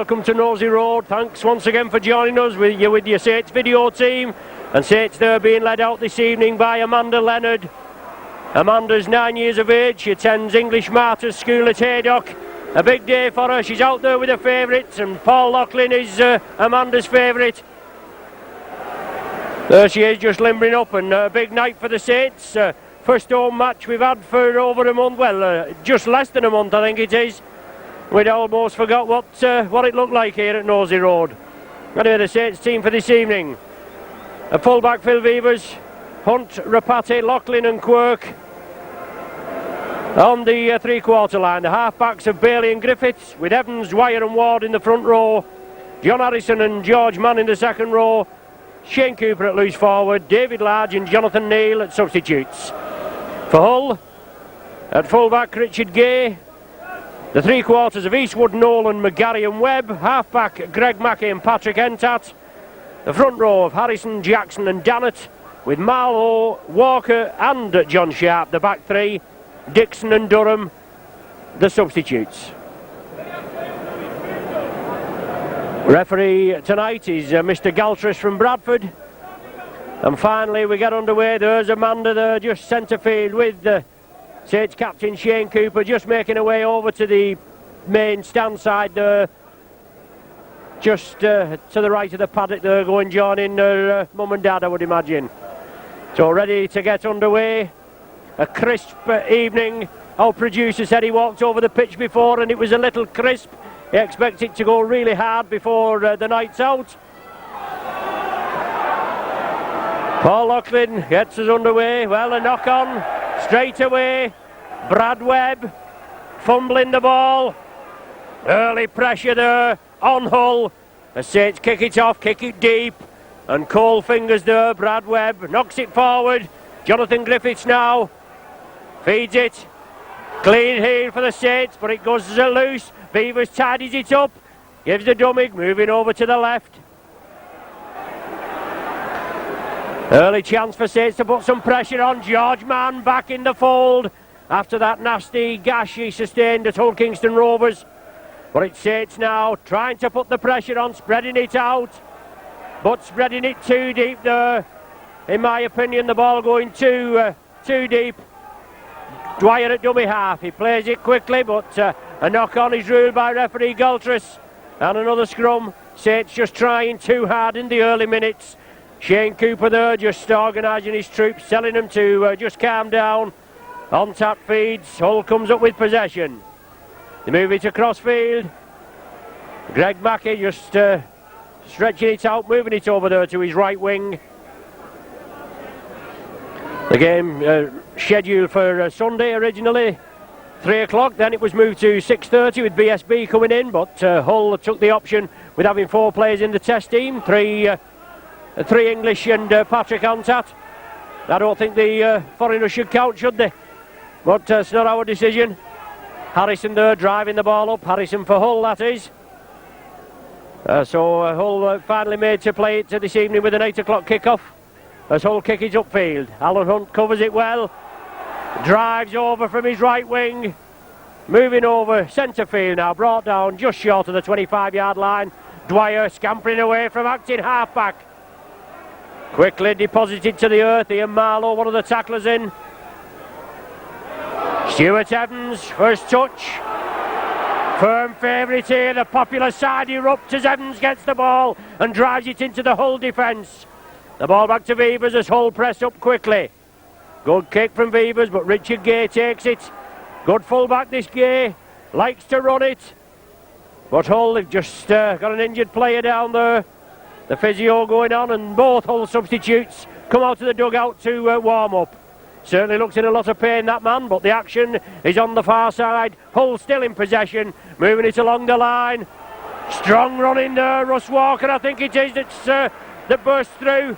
welcome to Nosey Road. Thanks once again for joining us with your Sates video team. And Sates there being led out this evening by Amanda Leonard. Amanda's 9 years of age. She attends English Martyrs School at Haydock. A big day for her. She's out there with her favourites, and Paul Loughlin is Amanda's favourite. There she is, just limbering up, and a big night for the Sates. First home match we've had for over a month. Well, just less than a month, I think it is. We'd almost forgot what it looked like here at Nosey Road. Anyway, the Sates team for this evening. A full-back Phil Beavers, Hunt, Rapati, Loughlin and Quirk. On the three-quarter line, the half-backs of Bailey and Griffiths, with Evans, Dwyer and Ward in the front row. John Harrison and George Mann in the second row. Shane Cooper at loose forward, David Large and Jonathan Neal at substitutes. For Hull, at full-back Richard Gay. The three-quarters of Eastwood, Nolan, McGarry and Webb. Half-back Greg Mackey and Patrick Entat. The front row of Harrison, Jackson and Dannett, with Marlowe, Walker and John Sharp, the back three. Dixon and Durham, the substitutes. Referee tonight is Mr. Galtris from Bradford. And finally we get underway. There's Amanda there, just centre field, with Sates captain Shane Cooper just making her way over to the main stand side there. Just to the right of the paddock there, going joining her mum and dad, I would imagine. So ready to get underway. A crisp evening. Our producer said he walked over the pitch before and it was a little crisp. He expects it to go really hard before the night's out. Paul Loughlin gets us underway. Well, a knock on straight away. Brad Webb fumbling the ball. Early pressure there on Hull. The Sates kick it off, kick it deep. And cold fingers there. Brad Webb knocks it forward. Jonathan Griffiths now feeds it. Clean heel for the Sates, but it goes loose. Beavers tidies it up. Gives the dummy, moving over to the left. Early chance for Sates to put some pressure on. George Mann back in the fold after that nasty gash he sustained at Hull Kingston Rovers. But it's Sates now trying to put the pressure on, spreading it out, but spreading it too deep there. In my opinion, the ball going too deep. Dwyer at dummy half. He plays it quickly, but a knock-on is ruled by referee Galtris. And another scrum. Sates just trying too hard in the early minutes. Shane Cooper there just organising his troops, telling them to just calm down. On tap feeds. Hull comes up with possession. They move it across field. Greg Mackey just stretching it out, moving it over there to his right wing. The game scheduled for Sunday originally, 3 o'clock. Then it was moved to 6:30 with BSB coming in, but Hull took the option with having 4 players in the test team, three English and Patrick Entat. I don't think the foreigners should count, should they? But it's not our decision. Harrison there driving the ball up. Harrison for Hull, that is. So Hull finally made to play it this evening with an 8 o'clock kick-off. As Hull kick it upfield. Alan Hunt covers it well. Drives over from his right wing. Moving over centre field now. Brought down just short of the 25-yard line. Dwyer scampering away from acting half-back. Quickly deposited to the earth. Ian Marlowe, one of the tacklers in. Stuart Evans, first touch. Firm favourite here. The popular side erupts as Evans gets the ball and drives it into the Hull defence. The ball back to Beavers as Hull press up quickly. Good kick from Beavers, but Richard Gay takes it. Good full-back this Gay. Likes to run it. But Hull, they've just got an injured player down there. The physio going on, and both Hull substitutes come out of the dugout to warm up. Certainly looks in a lot of pain, that man, but the action is on the far side. Hull still in possession, moving it along the line. Strong running there. Russ Walker, I think it is, that burst through.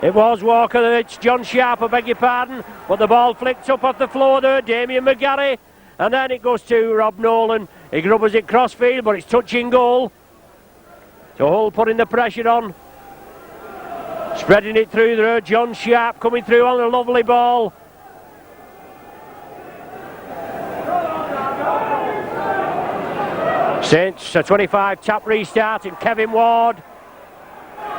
It was Walker, it's John Sharp, I beg your pardon, but the ball flicked up off the floor there. Damien McGarry, and then it goes to Rob Nolan. He grubbers it crossfield, but it's touching goal. So Hull putting the pressure on, spreading it through there. John Sharp coming through on a lovely ball. Saints a 25 tap restart and Kevin Ward.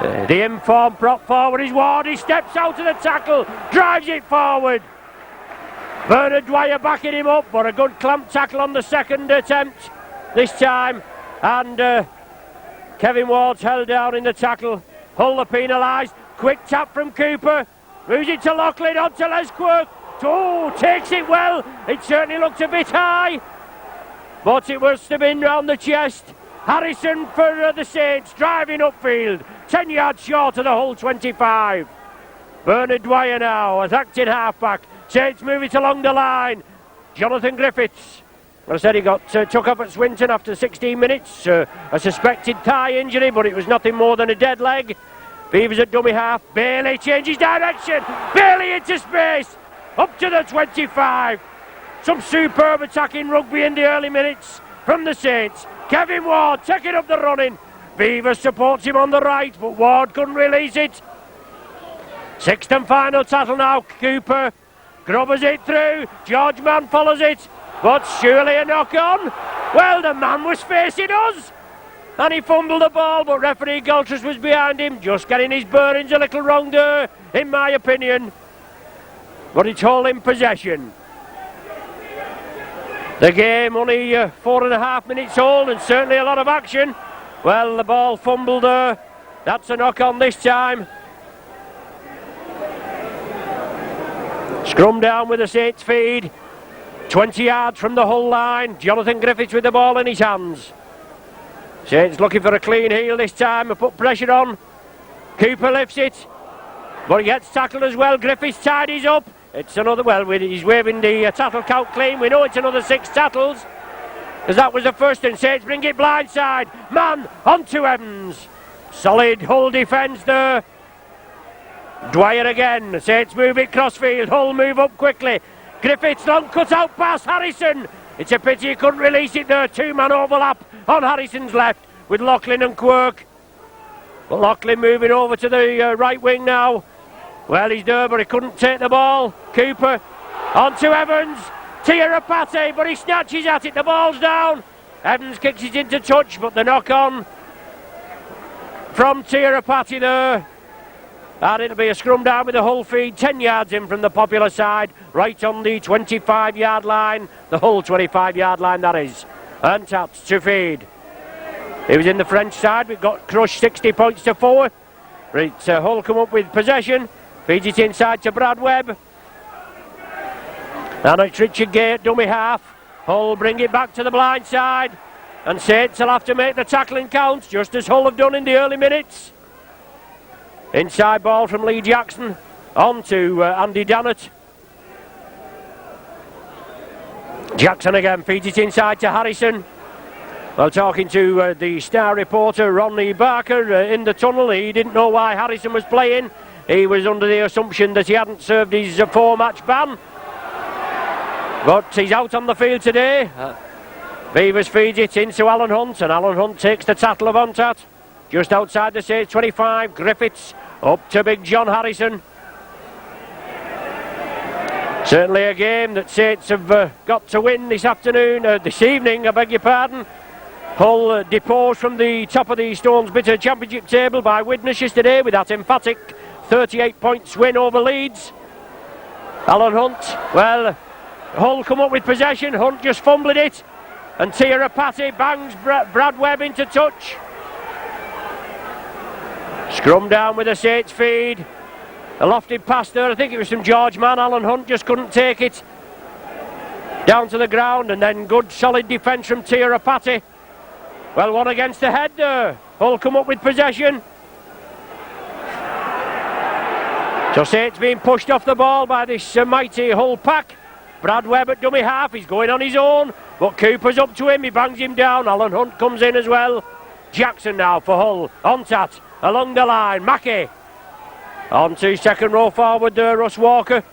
The informed prop forward is Ward. He steps out of the tackle, drives it forward. Bernard Dwyer backing him up, but a good clamp tackle on the second attempt this time. And Kevin Ward's held down in the tackle. Hull are penalised. Quick tap from Cooper. Moves it to Loughlin, on to Les Quirk. Oh, takes it well. It certainly looked a bit high, but it must have been round the chest. Harrison for the Saints, driving upfield. 10 yards short of the Hull 25. Bernard Dwyer now, as acting halfback. Saints move it along the line. Jonathan Griffiths. I said he got took up at Swinton after 16 minutes. A suspected thigh injury, but it was nothing more than a dead leg. Beavers at dummy half. Bailey changes direction. Bailey into space. Up to the 25. Some superb attacking rugby in the early minutes from the Saints. Kevin Ward taking up the running. Beavers supports him on the right, but Ward couldn't release it. Sixth and final tackle now. Cooper grubbers it through. George Mann follows it, but surely a knock on. Well, the man was facing us, and he fumbled the ball, but referee Galtrus was behind him, just getting his bearings a little wrong there, in my opinion. But it's Hull in possession. The game only 4.5 minutes old, and certainly a lot of action. Well, the ball fumbled there. That's a knock on this time. Scrum down with the Saints feed. 20 yards from the Hull line. Jonathan Griffiths with the ball in his hands. Saints looking for a clean heel this time. They put pressure on. Cooper lifts it, but he gets tackled as well. Griffiths tidies up. It's another, well, he's waving the tackle count clean. We know it's another 6 tackles, because that was the first, and Saints bring it blindside. Man onto Evans. Solid Hull defence there. Dwyer again. Saints move it crossfield. Hull move up quickly. Griffiths long cut out pass. Harrison. It's a pity he couldn't release it there. 2-man overlap on Harrison's left with Loughlin and Quirk. But Loughlin moving over to the right wing now. Well, he's there, but he couldn't take the ball. Cooper onto Evans. Tiarapati, but he snatches at it. The ball's down. Evans kicks it into touch, but the knock on from Tiarapati there. And it'll be a scrum down with the Hull feed. 10 yards in from the Popular side, right on the 25-yard line. The Hull 25-yard line, that is. Untapped to feed. He was in the French side. We got crushed 60 points to 4. Right, Hull come up with possession. Feeds it inside to Brad Webb. And it's Richard Gay at dummy half. Hull bring it back to the blind side. And Saints will have to make the tackling count, just as Hull have done in the early minutes. Inside ball from Lee Jackson. On to Andy Dannett. Jackson again feeds it inside to Harrison. Well, talking to the Star reporter Ronnie Barker in the tunnel, he didn't know why Harrison was playing. He was under the assumption that he hadn't served his 4-match ban. But he's out on the field today. Beavers feeds it into Alan Hunt, and Alan Hunt takes the tackle of Ontat. Just outside the Saints 25, Griffiths up to Big John Harrison. Certainly a game that Saints have got to win this evening, I beg your pardon. Hull deposed from the top of the Stones Bitter Championship table by Widnes yesterday with that emphatic 38 points win over Leeds. Alan Hunt, well, Hull come up with possession. Hunt just fumbled it, and Tiarapati bangs Brad Webb into touch. Scrum down with the Saints feed. A lofted pass there, I think it was from George Mann. Alan Hunt just couldn't take it down to the ground, and then good solid defence from Tiarapati. Well, one against the head there. Hull come up with possession. So Saints being pushed off the ball by this mighty Hull pack. Brad Webb at dummy half, he's going on his own, but Cooper's up to him, he bangs him down. Alan Hunt comes in as well. Jackson now for Hull. Ontat along the line. Mackey on to second row forward there, Russ Walker.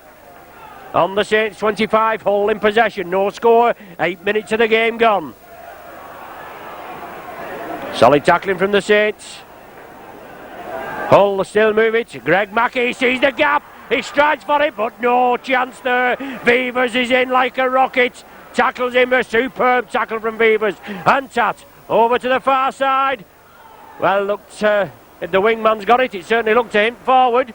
On the Saints 25, Hull in possession, no score, 8 minutes of the game gone. Solid tackling from the Saints. Hull still move it. Greg Mackey sees the gap. He strides for it, but no chance there. Beavers is in like a rocket. Tackles him, a superb tackle from Beavers. Antat over to the far side. Well, looked, if the wingman's got it, it certainly looked to him forward.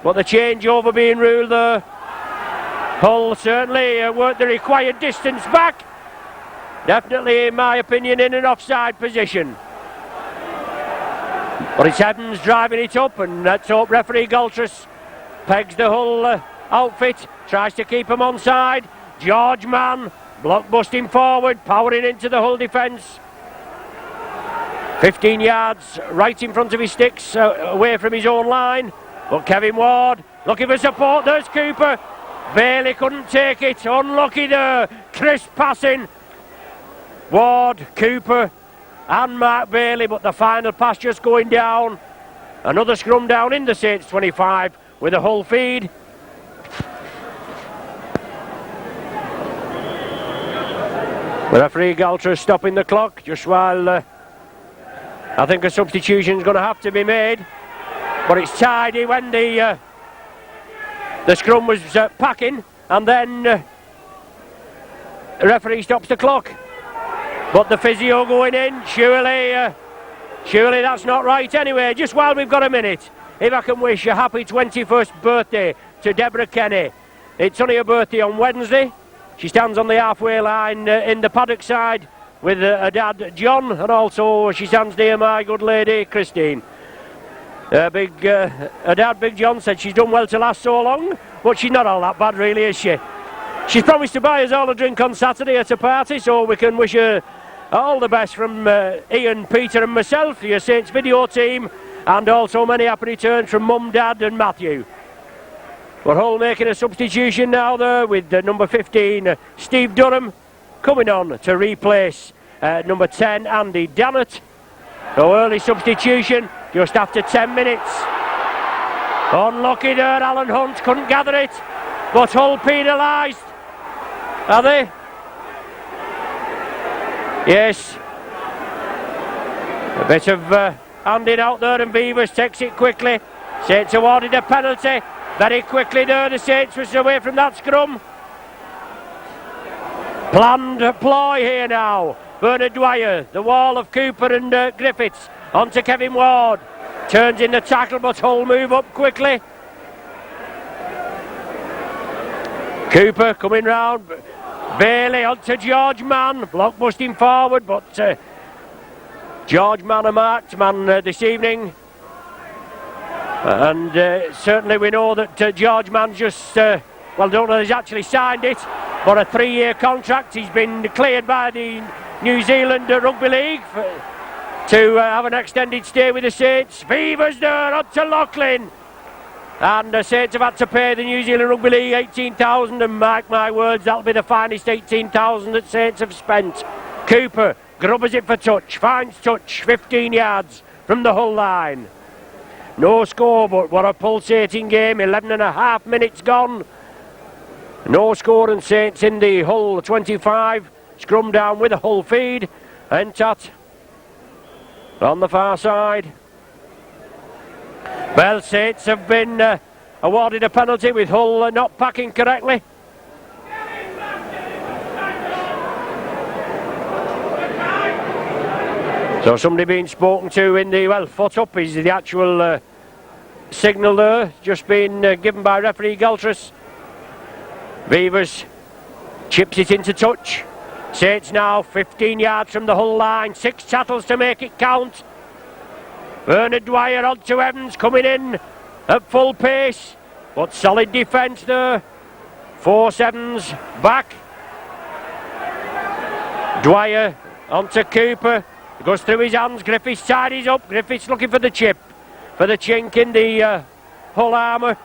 But the changeover being ruled there. Hull certainly worked the required distance back. Definitely, in my opinion, in an offside position. But it's Evans driving it up, and let's hope referee Galtrus pegs the Hull outfit, tries to keep him onside. George Mann block busting forward, powering into the Hull defence. 15 yards right in front of his sticks, away from his own line. But Kevin Ward looking for support. There's Cooper. Bailey couldn't take it. Unlucky there. Crisp passing. Ward, Cooper and Mark Bailey, but the final pass just going down. Another scrum down in the Saints 25 with a Hull feed. The referee Galtrus stopping the clock just while I think a substitution is going to have to be made. But it's tidy when the scrum was packing, and then the referee stops the clock. But the physio going in, surely that's not right anyway. Just while we've got a minute, if I can wish a happy 21st birthday to Deborah Kenny. It's only her birthday on Wednesday. She stands on the halfway line in the paddock side with her dad John, and also she stands near my good lady Christine. Her dad Big John said she's done well to last so long, but she's not all that bad really, is she? She's promised to buy us all a drink on Saturday at a party, so we can wish her all the best from Ian, Peter and myself, your Saints video team, and also many happy returns from Mum, Dad and Matthew. But Hull making a substitution now there with number 15 Steve Durham coming on to replace number 10 Andy Dannett. So early substitution just after 10 minutes. Unlucky there, Alan Hunt couldn't gather it, but Hull penalised. Are they? Yes. A bit of handing out there, and Beavers takes it quickly. Saints awarded a penalty very quickly there. The Saints was away from that scrum. Planned ploy here now. Bernard Dwyer, the wall of Cooper and Griffiths onto Kevin Ward. Turns in the tackle, but Hull move up quickly. Cooper coming round. Bailey onto George Mann, block busting forward, but George Mann a marked man this evening. And certainly we know that George Mann just, don't know if he's actually signed it, but a 3-year contract. He's been cleared by the New Zealand Rugby League to have an extended stay with the Saints. Beavers there onto Loughlin. And the Saints have had to pay the New Zealand Rugby League 18,000, and mark my words, that'll be the finest 18,000 that Saints have spent. Cooper grubbers it for touch, finds touch, 15 yards from the Hull line. No score, but what a pulsating game, 11 and a half minutes gone. No score, and Saints in the Hull 25. Scrum down with a Hull feed. Entat on the far side. Well, Saints have been awarded a penalty with Hull not packing correctly. So somebody being spoken to in the, well, foot up is the actual signal there, just been given by referee Galtrus. Beavers chips it into touch. Saints now 15 yards from the Hull line, 6 tackles to make it count. Bernard Dwyer onto Evans, coming in at full pace, but solid defence there. 4-7's back. Dwyer onto Cooper, it goes through his hands. Griffiths tidies up. Griffiths looking for the chip, for the chink in the Hull armour.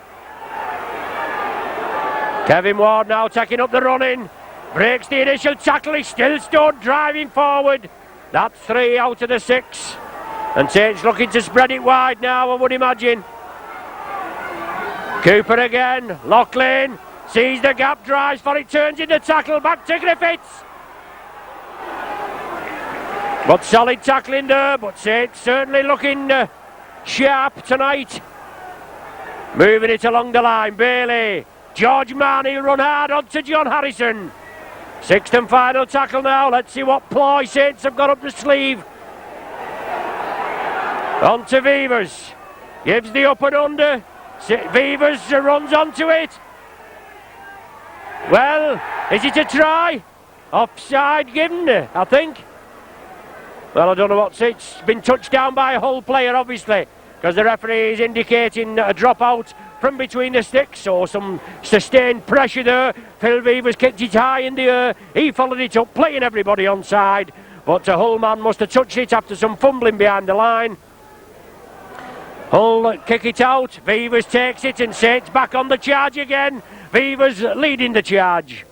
Kevin Ward now taking up the running, breaks the initial tackle. He still stood driving forward. That's 3 out of the 6. And Saints looking to spread it wide now, I would imagine. Cooper again. Loughlin sees the gap, drives for it, turns in the tackle, back to Griffiths. But solid tackling there, but Saints certainly looking sharp tonight. Moving it along the line, Bailey. George Mann, he'll run hard onto John Harrison. Sixth and final tackle now. Let's see what ploy Saints have got up the sleeve. On to Vivers. Gives the up and under. Vivers runs onto it. Well, is it a try? Offside given, I think. Well, I don't know what's it. It's been touched down by a Hull player, obviously, because the referee is indicating a dropout from between the sticks, or some sustained pressure there. Phil Vivers kicked it high in the air. He followed it up, playing everybody onside. But a Hull man must have touched it after some fumbling behind the line. Hull kick it out. Vivers takes it, and Saints back on the charge again. Vivers leading the charge.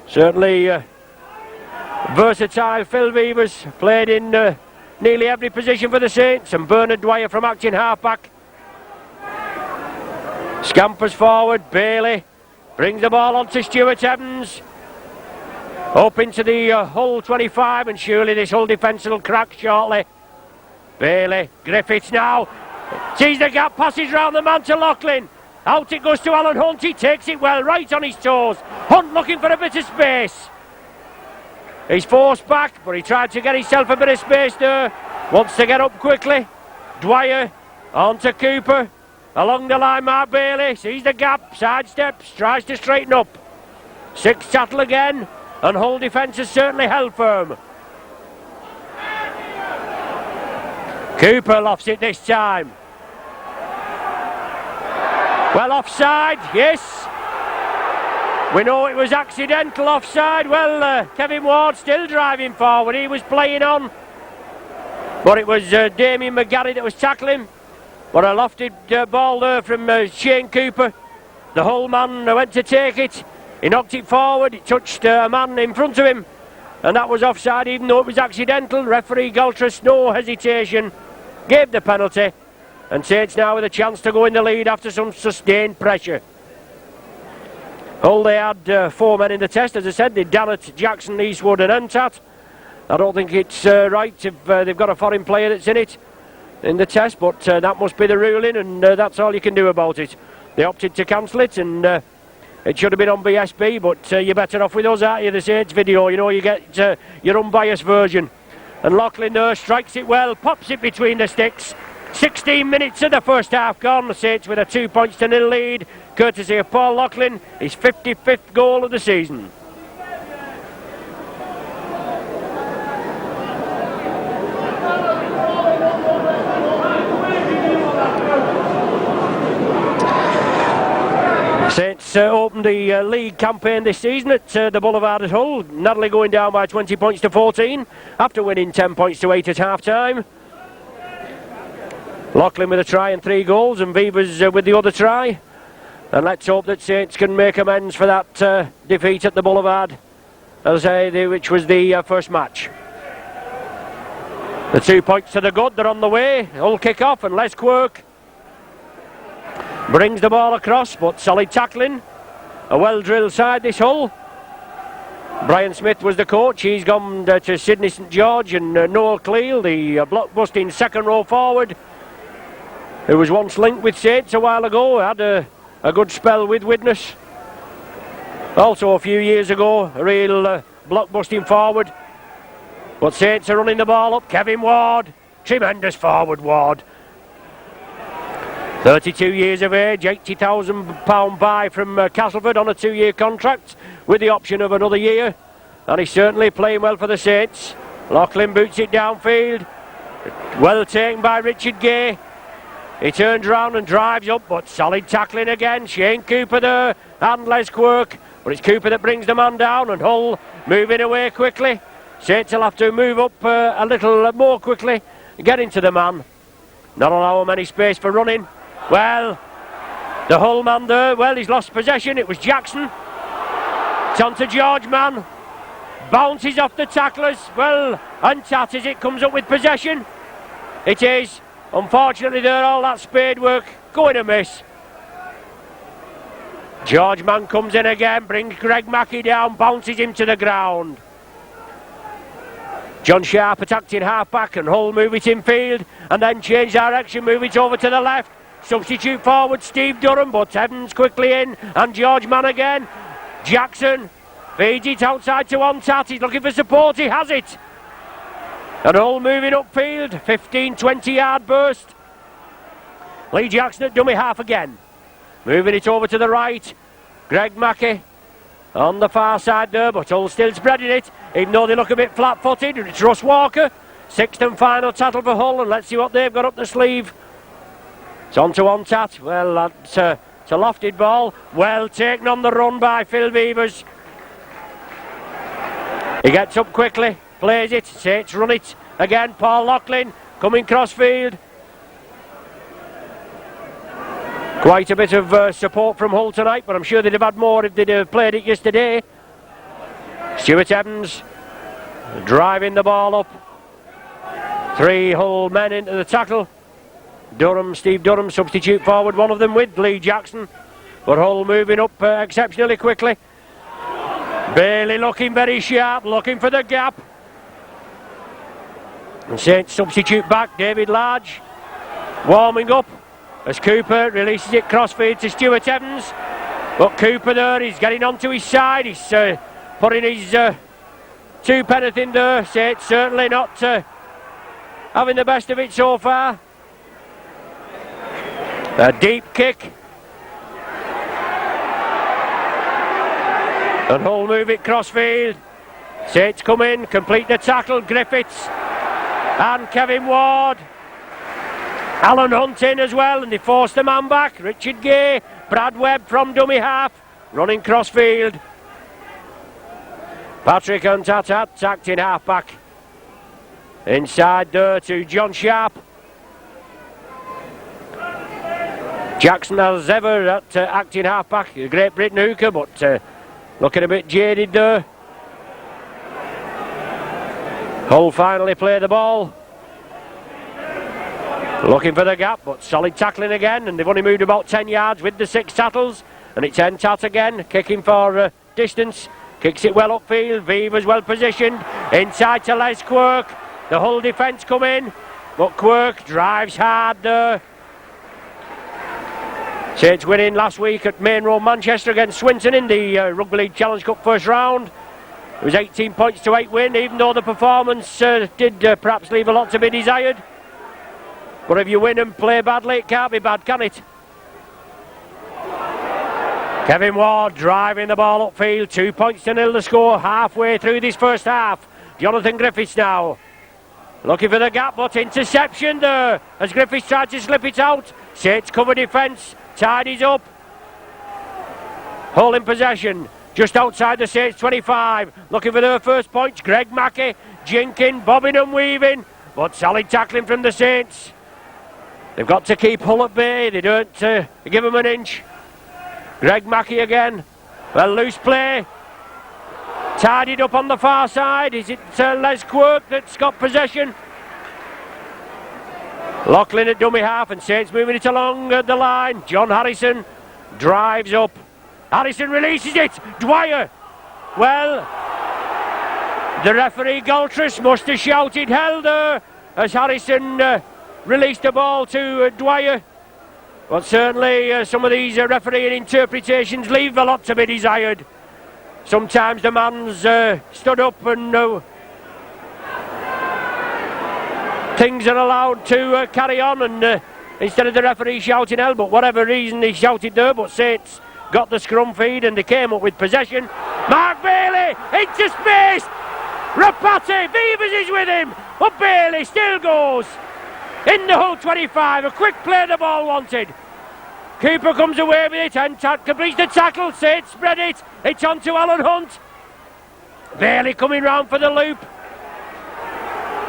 Certainly versatile Phil Vivers, played in nearly every position for the Saints, and Bernard Dwyer from acting halfback. Scampers forward. Bailey brings the ball on to Stuart Evans. Up into the Hull 25, and surely this Hull defence will crack shortly. Bailey, Griffiths now. Sees the gap, passes round the man to Loughlin. Out it goes to Alan Hunt. He takes it well, right on his toes. Hunt looking for a bit of space. He's forced back, but he tried to get himself a bit of space there. Wants to get up quickly. Dwyer on to Cooper. Along the line, Mark Bailey sees the gap, sidesteps, tries to straighten up. Sixth tackle again, and Hull defence has certainly held firm. Cooper lofts it this time. Well, offside, yes. We know it was accidental offside. Well, Kevin Ward still driving forward. He was playing on. But it was Damien McGarry that was tackling. But a lofted ball there from Shane Cooper. The Hull man went to take it. He knocked it forward. It touched a man in front of him. And that was offside, even though it was accidental. Referee Galtrus, no hesitation, gave the penalty. And Saints now with a chance to go in the lead after some sustained pressure. Hull, they had 4 men in the test, as I said. They Dannett, Jackson, Eastwood and Entat. I don't think it's right if they've got a foreign player that's in it, in the test, but that must be the ruling, and that's all you can do about it. They opted to cancel it, and it should have been on BSB, but you're better off with us, aren't you, the Saints video? You know, you get your unbiased version. And Loughlin there strikes it well, pops it between the sticks. 16 minutes of the first half gone. The Saints with a 2-0 lead, courtesy of Paul Loughlin, his 55th goal of the season. Saints opened the league campaign this season at the Boulevard at Hull, narrowly going down by 20 points to 14 after winning 10 points to 8 at half time. Loughlin with a try and 3 goals, and Vivers with the other try. And let's hope that Saints can make amends for that defeat at the Boulevard, as I say, which was the first match. The 2 points to the good, they're on the way. Hull kick off, and Les Quirk brings the ball across, but solid tackling. A well-drilled side, this Hull. Brian Smith was the coach. He's gone to Sydney St George, and Noel Cleal, the blockbusting second row forward, who was once linked with Saints a while ago, had a good spell with Widnes. Also a few years ago, a real blockbusting forward. But Saints are running the ball up. Kevin Ward, tremendous forward Ward. 32 years of age, £80,000 buy from Castleford on a 2-year contract with the option of another year. And he's certainly playing well for the Saints. Loughlin boots it downfield. Well taken by Richard Gay. He turns round and drives up, but solid tackling again. Shane Cooper there and Les Quirk. But it's Cooper that brings the man down, and Hull moving away quickly. Saints will have to move up a little more quickly, get into the man. Not allow him any space for running. Well, the Hull man there, well, he's lost possession. It was Jackson. It's on to George Mann. Bounces off the tacklers. Well, Entat as it comes up with possession. It is. Unfortunately there, all that spade work going to miss. George Mann comes in again, brings Greg Mackey down, bounces him to the ground. John Sharp attacked in half-back, and Hull move it in field, and then change direction, move it over to the left. Substitute forward Steve Durham, but Evans quickly in, and George Mann again. Jackson Feeds it outside to on tat. He's looking for support. He has it. And Hull moving upfield. 15-20 yard burst. Lee Jackson at dummy half again. Moving it over to the right. Greg Mackey on the far side there, but Hull still spreading it, even though they look a bit flat-footed. It's Russ Walker. Sixth and final tattle for Hull, and let's see what they've got up the sleeve. It's on to Ontat. Well, it's a lofted ball. Well taken on the run by Phil Beavers. He gets up quickly, plays it, Saints run it again. Paul Loughlin coming crossfield. Quite a bit of support from Hull tonight, but I'm sure they'd have had more if they'd have played it yesterday. Stuart Evans driving the ball up. 3 Hull men into the tackle. Steve Durham, substitute forward, one of them with Lee Jackson. But Hull moving up exceptionally quickly. Bailey looking very sharp, looking for the gap. And Saints substitute back, David Large, warming up as Cooper releases it crossfield to Stuart Evans. But Cooper there, he's getting onto his side, he's putting his 2 penneth in there. Saints certainly not having the best of it so far. A deep kick. And Hull move it crossfield. Saints come in, complete the tackle. Griffiths and Kevin Ward. Alan Hunt in as well, and they force the man back. Richard Gay, Brad Webb from dummy half, running crossfield. Patrick Untatat acting half back. Inside there to John Sharp. Jackson as ever at acting half back. A Great Britain hooker, but looking a bit jaded there. Hull finally play the ball. Looking for the gap, but solid tackling again, and they've only moved about 10 yards with the 6 tackles. And it's Entat again, kicking for distance. Kicks it well upfield. Beavers well positioned. Inside to Les Quirk. The Hull defence come in, but Quirk drives hard there. Saints winning last week at Main Road, Manchester against Swinton in the Rugby League Challenge Cup first round. It was 18 points to 8 win, even though the performance did perhaps leave a lot to be desired. But if you win and play badly, it can't be bad, can it? Kevin Ward driving the ball upfield. 2 points to 0 the score halfway through this first half. Jonathan Griffiths now looking for the gap, but interception there as Griffiths tried to slip it out. Saints cover defence, tidies up. Hull in possession, just outside the Saints 25. Looking for their first points. Greg Mackey, jinking, bobbing and weaving, but solid tackling from the Saints. They've got to keep Hull at bay. They don't give them an inch. Greg Mackey again. Well, loose play. Tidied up on the far side. Is it Les Quirk that's got possession? Loughlin at dummy half, and Saints moving it along the line. John Harrison drives up. Harrison releases it. Dwyer. Well, the referee Galtris must have shouted hell there as Harrison released the ball to Dwyer. But certainly some of these refereeing interpretations leave a lot to be desired. Sometimes the man's stood up and things are allowed to carry on, and instead of the referee shouting hell, but whatever reason he shouted there, but Saints got the scrum feed and they came up with possession. Mark Bailey into space. Rapati, Beavers is with him, but Bailey still goes in the Hull 25. A quick play, the ball wanted. Cooper comes away with it, and completes the tackle. Saints spread it. It's on to Alan Hunt. Bailey coming round for the loop.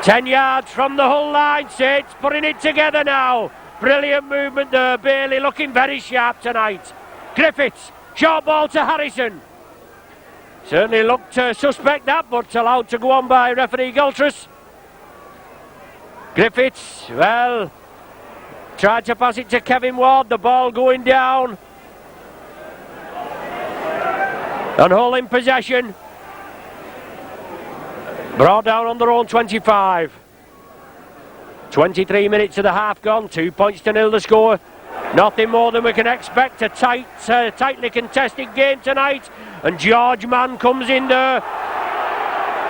10 yards from the Hull line. Saints putting it together now. Brilliant movement there. Bailey looking very sharp tonight. Griffiths, short ball to Harrison. Certainly looked suspect that, but allowed to go on by referee Galtris. Griffiths, well, tried to pass it to Kevin Ward. The ball going down. And Hull in possession. Brought down on their own 25. 23 minutes of the half gone. 2 points to 0 the score. Nothing more than we can expect. A tightly contested game tonight and George Mann comes in there.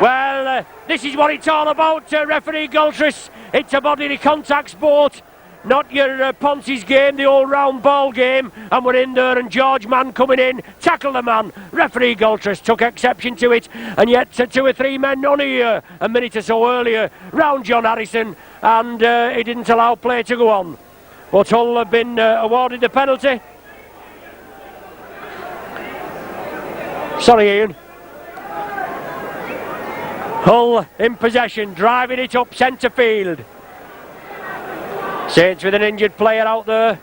Well, this is what it's all about, referee Galtres. It's a bodily contact sport, not your Ponce's game, the all-round ball game. And we're in there, and George Mann coming in, tackle the man. Referee Galtres took exception to it, and yet 2 or 3 men only a minute or so earlier round John Harrison, and he didn't allow play to go on. But Hull have been awarded the penalty. Sorry, Ian. Hull in possession, driving it up centre field. Saints with an injured player out there.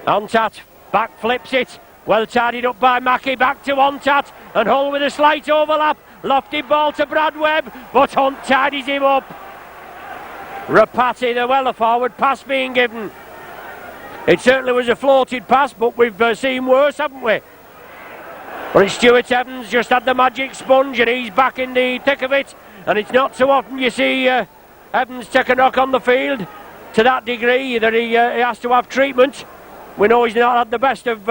Ontat back flips it. Well tidied up by Mackey, back to Ontat, and Hull with a slight overlap. Lofted ball to Brad Webb, but Hunt tidies him up. Rapati, the well forward pass being given. It certainly was a floated pass, but we've seen worse, haven't we? But it's Stuart Evans just had the magic sponge, and he's back in the thick of it. And it's not so often you see Evans take a knock on the field to that degree that he has to have treatment. We know he's not had the best of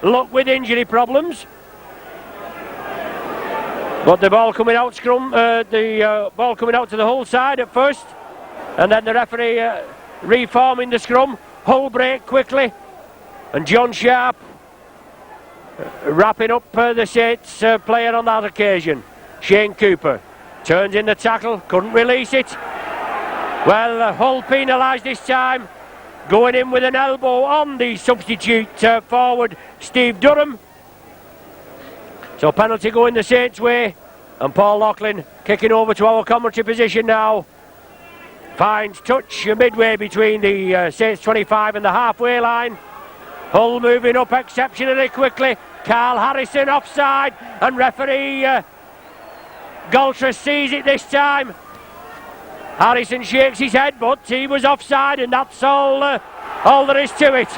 luck with injury problems. But the ball coming out the ball coming out to the Hull side at first, and then the referee reforming the scrum. Hull break quickly, and John Sharp wrapping up the Saints player on that occasion. Shane Cooper turns in the tackle, couldn't release it. Well, Hull penalised this time, going in with an elbow on the substitute forward Steve Durham. So penalty going the Saints' way, and Paul Loughlin kicking over to our commentary position now. Finds touch midway between the Saints 25 and the halfway line. Hull moving up exceptionally quickly. Carl Harrison offside, and referee Galtres sees it this time. Harrison shakes his head, but he was offside, and that's all there is to it.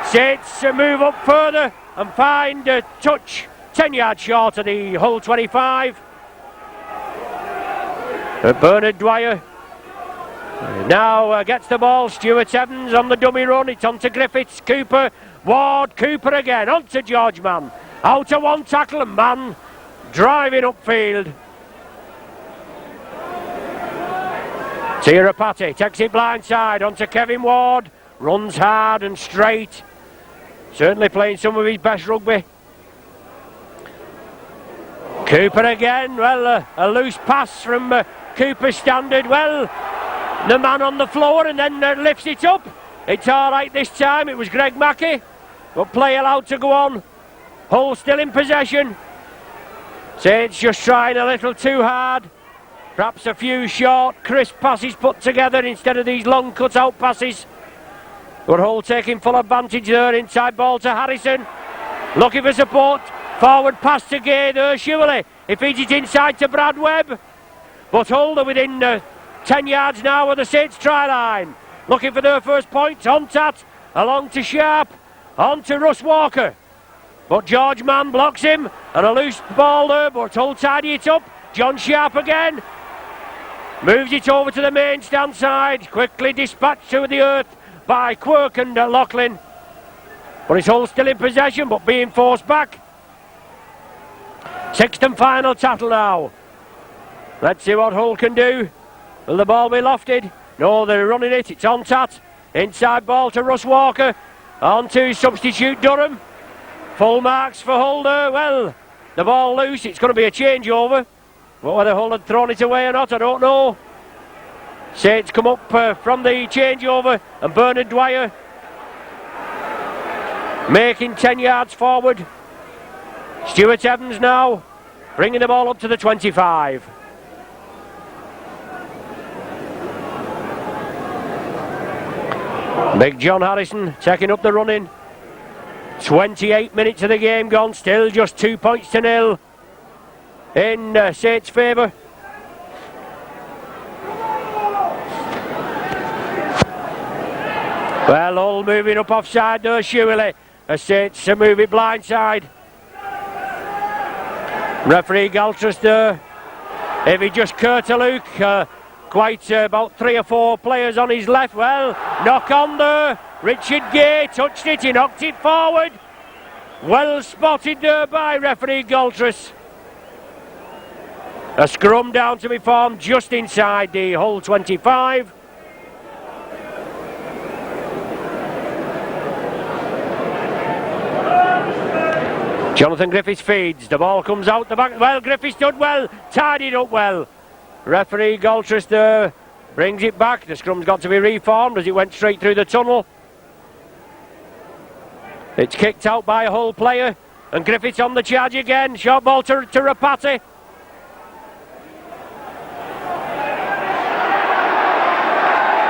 Saints move up further and find a touch 10 yards short of the Hull 25. Bernard Dwyer now gets the ball. Stuart Evans on the dummy run. It's on to Griffiths. Cooper. Ward. Cooper again. On to George Mann. Out to one tackle, and Mann driving upfield. Tirapati takes it blindside. On to Kevin Ward. Runs hard and straight. Certainly playing some of his best rugby. Cooper again. Well, a loose pass from Cooper's standard. Well, the man on the floor, and then lifts it up. It's all right this time. It was Greg Mackey, but play allowed to go on. Hull still in possession. Saints just trying a little too hard. Perhaps a few short, crisp passes put together instead of these long cut-out passes. But Hull taking full advantage there. Inside ball to Harrison. Looking for support. Forward pass to Gay there, surely. He feeds it inside to Brad Webb. But Hull are within 10 yards now of the Saints try line. Looking for their first point. Ontat along to Sharp. On to Russ Walker. But George Mann blocks him. And a loose ball there, but Hull tidy it up. John Sharp again. Moves it over to the main stand side. Quickly dispatched to the earth by Quirk and Loughlin. But it's Hull still in possession, but being forced back. Sixth and final tackle now. Let's see what Hull can do. Will the ball be lofted? No, they're running it. It's Ontat. Inside ball to Russ Walker. On to substitute Durham. Full marks for Hull there. Well, the ball loose. It's going to be a changeover. But whether Hull had thrown it away or not, I don't know. Saints come up from the changeover, and Bernard Dwyer making 10 yards forward. Stuart Evans now bringing the ball up to the 25. Big John Harrison taking up the running. 28 minutes of the game gone, still just 2 points to nil in Saints' favour. Well, Hull moving up offside there, surely. As Saints move it blindside. Referee Galtres there. If he just Kurtaluk, quite about 3 or 4 players on his left. Well, knock on there. Richard Gay touched it, he knocked it forward. Well spotted there by referee Galtrus. A scrum down to be formed just inside the hole 25. Jonathan Griffiths feeds, the ball comes out the back. Well, Griffiths stood well, tidied up well. Referee Galtrus there brings it back. The scrum's got to be reformed as it went straight through the tunnel. It's kicked out by a Hull player, and Griffiths on the charge again. Short ball to Rapati.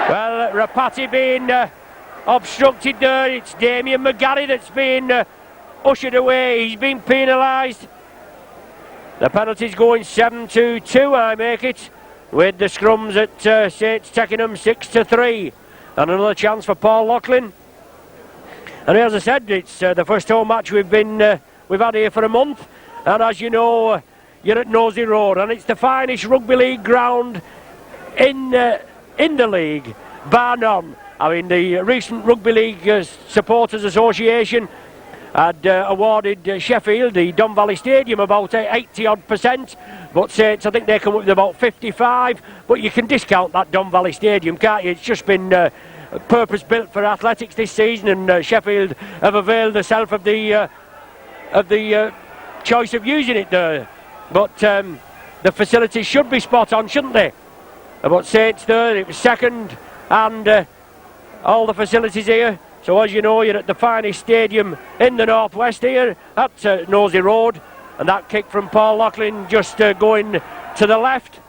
Well, Rapati being obstructed there. It's Damien McGarry that's been ushered away. He's been penalised. The penalty's going 7-2, I make it, with the scrums at Saints Beckenham 6-3. And another chance for Paul Loughlin. And as I said, it's the first home match we've had here for a month. And as you know, you're at Nosey Road, and it's the finest rugby league ground in the league, bar none. I mean, the recent Rugby League Supporters Association had awarded Sheffield the Don Valley Stadium about 80-odd%, but Saints, I think they come up with about 55. But you can discount that Don Valley Stadium, can't you? It's just been purpose-built for athletics this season, and Sheffield have availed themselves of the choice of using it there. But the facilities should be spot on, shouldn't they? But Saints there, it was second, and all the facilities here. So as you know, you're at the finest stadium in the northwest here at Nosey Road, and that kick from Paul Loughlin just going to the left.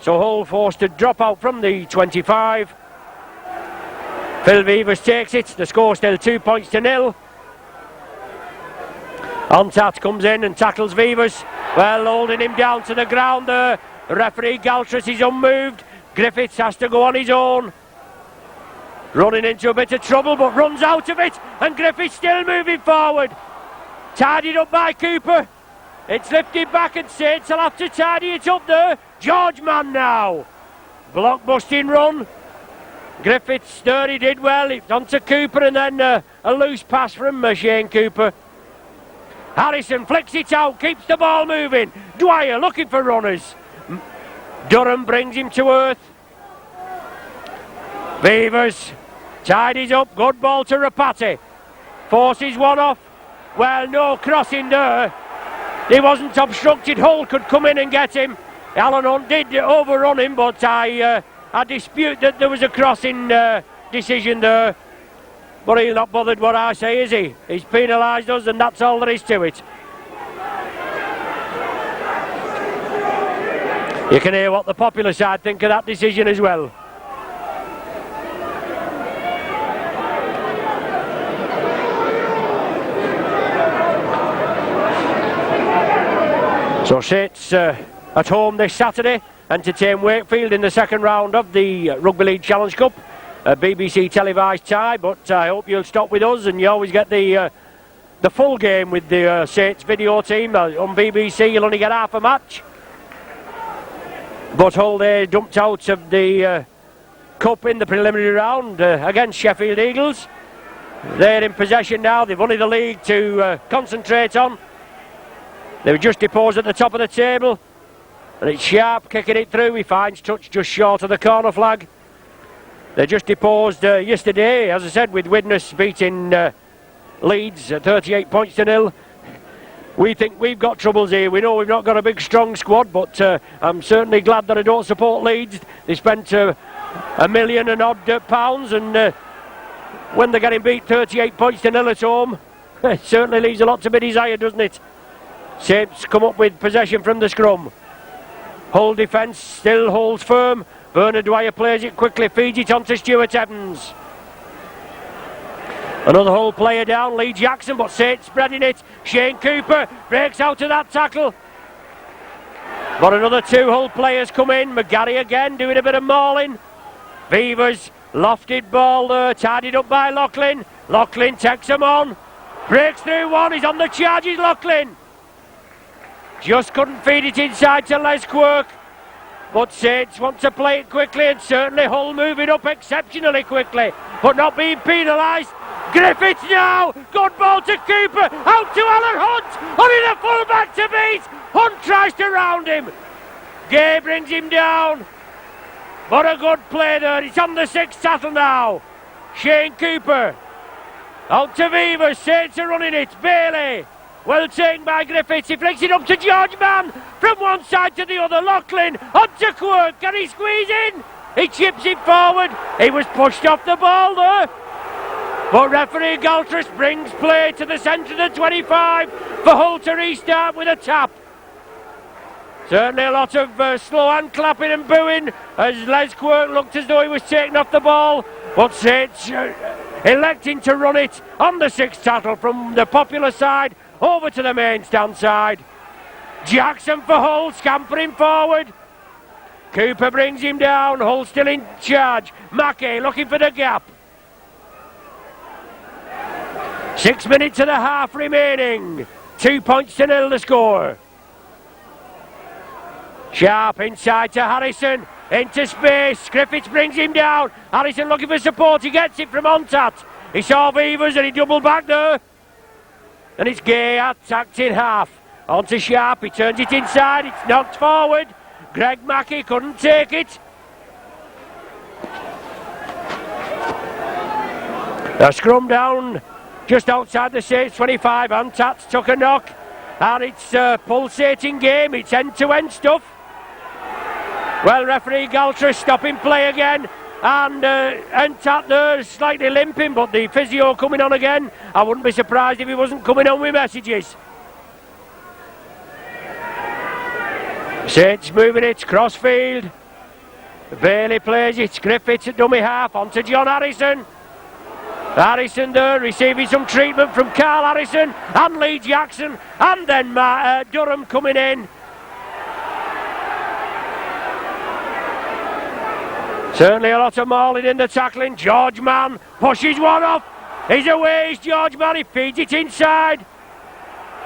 So Hull forced to drop out from the 25. Phil Vivers takes it. The score still 2-0. Ontat comes in and tackles Vivers. Well, holding him down to the ground there. Referee Galtrus is unmoved. Griffiths has to go on his own. Running into a bit of trouble, but runs out of it. And Griffiths still moving forward. Tidied up by Cooper. It's lifted back, and Saints will have to tidy it up there. George Mann now. Block-busting run. Griffiths there, he did well. It's on to Cooper, and then a loose pass from Shane Cooper. Harrison flicks it out, keeps the ball moving. Dwyer looking for runners. Durham brings him to earth. Beavers tidies up, good ball to Rapati. Forces one off. Well, no crossing there. He wasn't obstructed. Hull could come in and get him. Alan Hunt did overrun him, but I dispute that there was a crossing decision there. But he's not bothered what I say, is he? He's penalised us, and that's all there is to it. You can hear what the popular side think of that decision as well. So Saints at home this Saturday, entertain Wakefield in the second round of the Rugby League Challenge Cup. A BBC televised tie, but I hope you'll stop with us, and you always get the full game with the Saints video team. On BBC you'll only get half a match. But Hull, they dumped out of the Cup in the preliminary round against Sheffield Eagles. They're in possession now. They've only the league to concentrate on. They were just deposed at the top of the table, and it's Sharp kicking it through. He finds touch just short of the corner flag. They just deposed yesterday, as I said, with Widnes beating Leeds 38-0. We think we've got troubles here. We know we've not got a big strong squad, but I'm certainly glad that I don't support Leeds. They spent £1 million and odd pounds, and when they're getting beat 38-0 at home, it certainly leaves a lot to be desired, doesn't it? Saints come up with possession from the scrum. Hull defence still holds firm. Bernard Dwyer plays it quickly, feeds it on to Stuart Evans. Another Hull player down, Lee Jackson, but Saints spreading it. Shane Cooper breaks out of that tackle. But another two Hull players come in. McGarry again doing a bit of mauling. Beavers, lofted ball there, tidied up by Loughlin. Loughlin takes him on. Breaks through one, he's on the charges, Loughlin. Just couldn't feed it inside to Les Quirk. But Saints want to play it quickly, and certainly Hull moving up exceptionally quickly, but not being penalised. Griffiths now, good ball to Cooper, out to Alan Hunt, only the full back to beat. Hunt tries to round him. Gay brings him down. What a good play there. It's on the sixth tackle now. Shane Cooper. Out to Vivers. Saints are running it. Bailey. Well taken by Griffiths. He flicks it up to George Mann. From one side to the other. Lachlan. On to Quirk. Can he squeeze in? He chips it forward. He was pushed off the ball there. But referee Galtrus brings play to the centre of the 25 for Hull to restart with a tap. Certainly a lot of slow hand clapping and booing as Les Quirk looked as though he was taken off the ball. But Saints electing to run it on the sixth tackle from the Popular side over to the main stand side. Jackson for Hull, scampering forward. Cooper brings him down. Hull still in charge. Mackey looking for the gap. 6 minutes and a half remaining. 2 points to nil the score. Sharp inside to Harrison. Into space. Griffiths brings him down. Harrison looking for support. He gets it from Ontat. He saw Vivers and he doubled back there. And it's Gay attacked in half. On to Sharp. He turns it inside. It's knocked forward. Greg Mackey couldn't take it. A scrum down just outside the Saints 25. Ontat took a knock. And it's a pulsating game. It's end-to-end stuff. Well, referee Galtrus stopping play again. And Ontat there slightly limping, but the physio coming on again. I wouldn't be surprised if he wasn't coming on with messages. Saints moving it, crossfield. Bailey plays it, Griffiths at dummy half, on to John Harrison. Harrison there receiving some treatment from Carl Harrison and Lee Jackson. And then Durham coming in. Certainly a lot of mauling in the tackling. George Mann pushes one off. He's away, it's George Mann, he feeds it inside.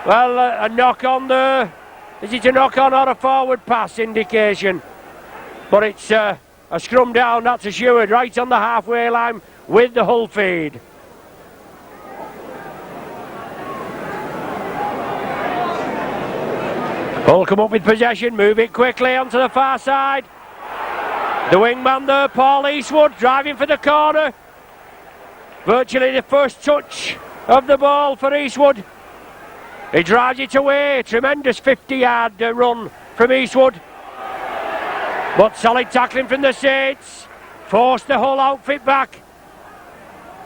Well, a knock on there. Is it a knock on or a forward pass indication? But it's a scrum down, that's assured, right on the halfway line with the Hull feed. Hull come up with possession, move it quickly onto the far side. The wingman there, Paul Eastwood, driving for the corner. Virtually the first touch of the ball for Eastwood. He drives it away, tremendous 50-yard run from Eastwood. But solid tackling from the Saints. Forced the Hull outfit back.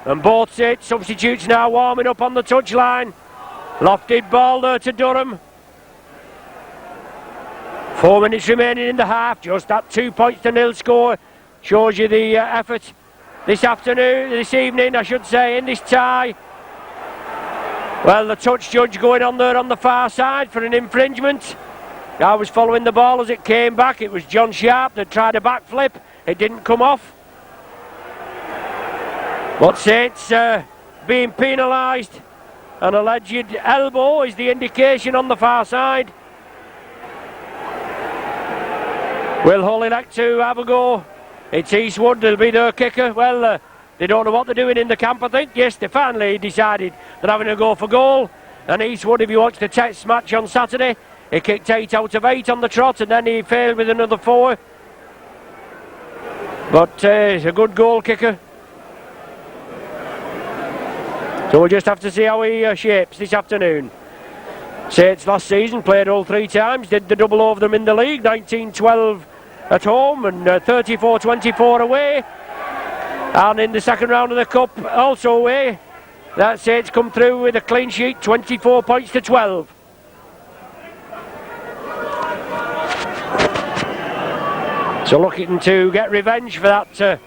And both Saints substitutes now warming up on the touchline. Lofted ball there to Durham. 4 minutes remaining in the half, just that 2 points to nil score. Shows you the effort this evening, I should say, in this tie. Well, the touch judge going on there on the far side for an infringement. I was following the ball as it came back. It was John Sharp that tried a backflip. It didn't come off. But Saints being penalised. An alleged elbow is the indication on the far side. Will Hull elect to have a go? It's Eastwood, they'll be their kicker. Well, they don't know what they're doing in the camp, I think. Yes, they finally decided they're having a go for goal. And Eastwood, if you watched the test match on Saturday, he kicked 8 out of 8 on the trot and then he failed with another 4. But he's a good goal kicker. So we'll just have to see how he shapes this afternoon. Saints last season played all 3 times, did the double over them in the league, 19-12 at home and 34-24 away. And in the second round of the Cup, also away. That Saints come through with a clean sheet, 24 points to 12. So looking to get revenge for that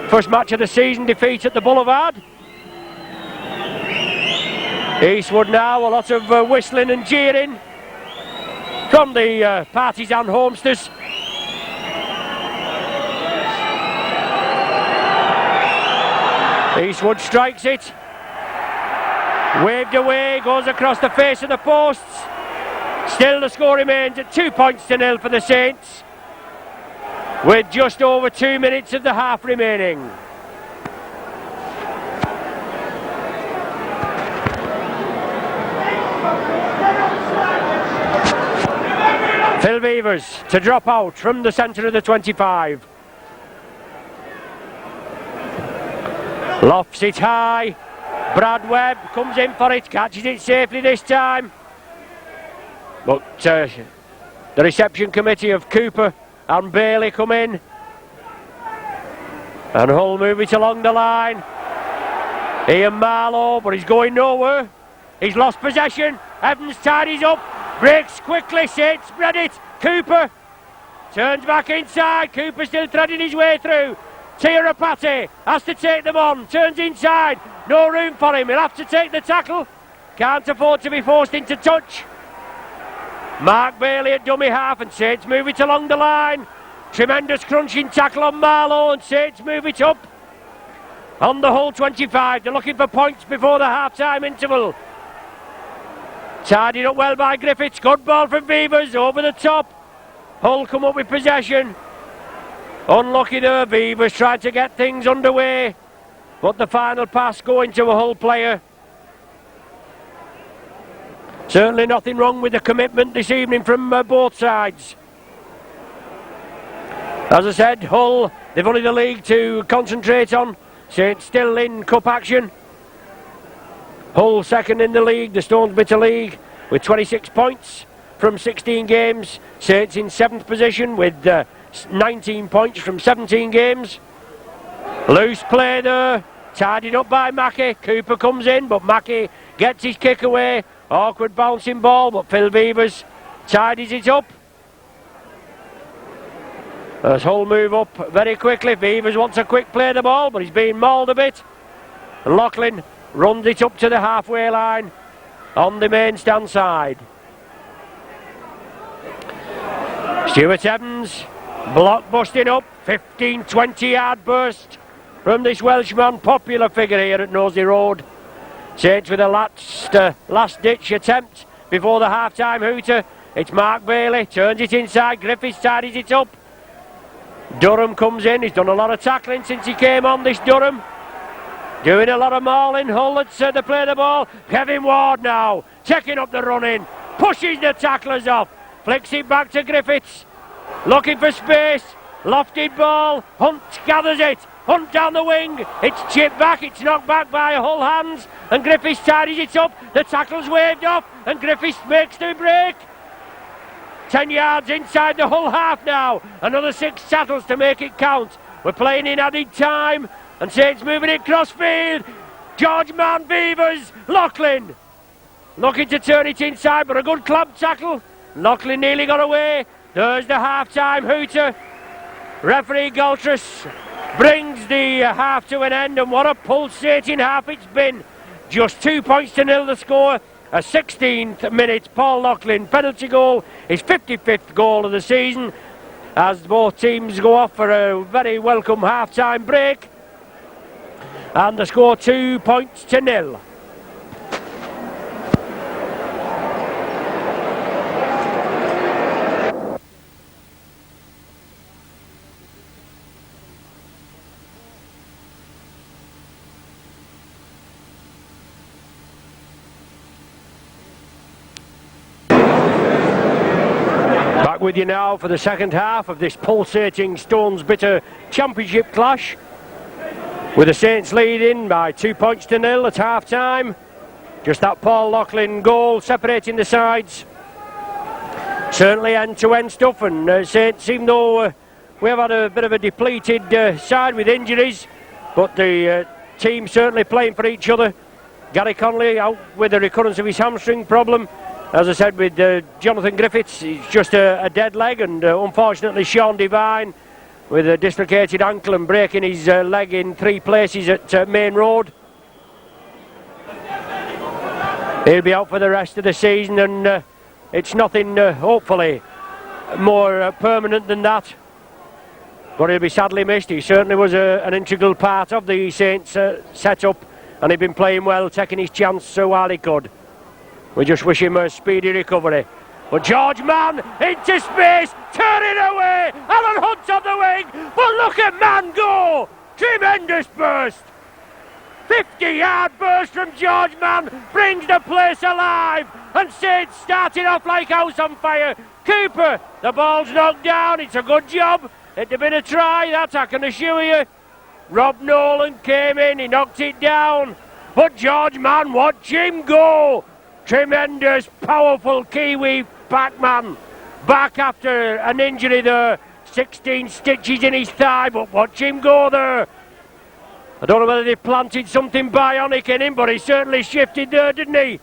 first match of the season defeat at the Boulevard. Eastwood now, a lot of whistling and jeering from the partisan homesters. Eastwood strikes it. Waved away, goes across the face of the posts. Still the score remains at 2 points to nil for the Saints, with just over 2 minutes of the half remaining. Phil Beavers to drop out from the centre of the 25. Lofts it high. Brad Webb comes in for it, catches it safely this time. But the reception committee of Cooper and Bailey come in. And Hull move it along the line. Ian Marlowe, but he's going nowhere. He's lost possession. Evans tidies up. Breaks quickly. Saints spread it. Cooper turns back inside. Cooper still threading his way through. Tirapati has to take them on. Turns inside. No room for him. He'll have to take the tackle. Can't afford to be forced into touch. Mark Bailey at dummy half, and Saints move it along the line. Tremendous crunching tackle on Marlowe, and Saints move it up. On the Hull 25, they're looking for points before the half-time interval. Tidied up well by Griffiths. Good ball from Beavers over the top. Hull come up with possession. Unlucky there, Beavers trying to get things underway, but the final pass going to a Hull player. Certainly nothing wrong with the commitment this evening from both sides. As I said, Hull, they've only the league to concentrate on. Saints still in cup action. Hull second in the league, the Stones Bitter League, with 26 points from 16 games. Saints in 7th position with 19 points from 17 games. Loose play there, tidied up by Mackey. Cooper comes in, but Mackey gets his kick away. Awkward bouncing ball, but Phil Beavers tidies it up. As Hull move up very quickly. Beavers wants a quick play of the ball, but he's being mauled a bit. And Loughlin runs it up to the halfway line on the main stand side. Stuart Evans, block busting up, 15-20 yard burst from this Welshman, popular figure here at Nosey Road. Saints with a last ditch attempt before the half-time hooter. It's Mark Bailey, turns it inside, Griffiths tidies it up. Durham comes in, he's done a lot of tackling since he came on, this Durham. Doing a lot of mauling. Hull at to play the ball. Kevin Ward now, checking up the run-in, pushes the tacklers off, flicks it back to Griffiths, looking for space, lofted ball, Hunt gathers it, Hunt down the wing, it's chipped back, it's knocked back by Hull hands, and Griffiths tidies it up, the tackle's waved off, and Griffiths makes the break. 10 yards inside the Hull half now, another 6 tackles to make it count. We're playing in added time, and Saints moving it cross field. George Mann, Beavers, Loughlin looking to turn it inside, but a good club tackle. Loughlin nearly got away. There's the half-time hooter. Referee Galtrus brings the half to an end, and what a pulsating half it's been. Just 2 points to nil the score. A 16th minute Paul Loughlin penalty goal, his 55th goal of the season, as both teams go off for a very welcome half-time break. And the score 2 points to nil. Back with you now for the second half of this pulsating Stones Bitter Championship clash, with the Saints leading by 2 points to nil at half time. Just that Paul Loughlin goal separating the sides. Certainly end-to-end stuff, and Saints, even though we have had a bit of a depleted side with injuries, but the team certainly playing for each other. Gary Connolly out with the recurrence of his hamstring problem. As I said, with Jonathan Griffiths, it's just a dead leg, and unfortunately Sean Devine with a dislocated ankle and breaking his leg in 3 places at Main Road. He'll be out for the rest of the season, and it's nothing, hopefully, more permanent than that. But he'll be sadly missed. He certainly was an integral part of the Saints setup, and he'd been playing well, taking his chance so while he could. We just wish him a speedy recovery. But George Mann into space, turning away. Alan Hunt on the wing, but look at Mann go! Tremendous burst. 50-yard burst from George Mann brings the place alive, and Saints starting off like house on fire. Cooper, the ball's knocked down. It's a good job. It'd have been a try, that I can assure you. Rob Nolan came in, he knocked it down. But George Mann, watch him go. Tremendous, powerful Kiwi Pac-Man. Back after an injury there. 16 stitches in his thigh, but watch him go there. I don't know whether they planted something bionic in him, but he certainly shifted there, didn't he?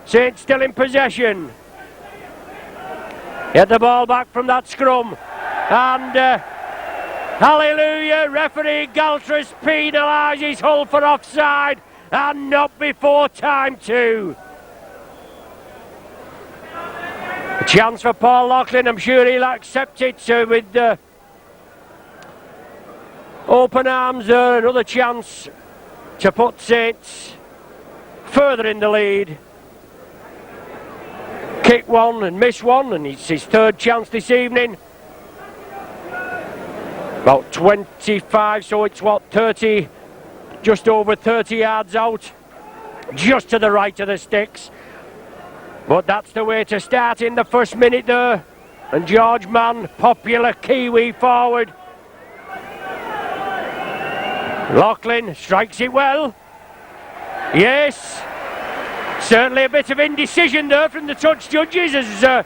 Saints still in possession. Get the ball back from that scrum. And hallelujah, referee Galtras penalises Hull for offside, and not before time too. A chance for Paul Loughlin, I'm sure he'll accept it with open arms there. Another chance to put Saints further in the lead. Kick one and miss one, and it's his third chance this evening. About 25, so it's what, 30, just over 30 yards out, just to the right of the sticks. But that's the way to start in the first minute there. And George Mann, popular Kiwi forward. Loughlin strikes it well. Yes. Certainly a bit of indecision there from the touch judges as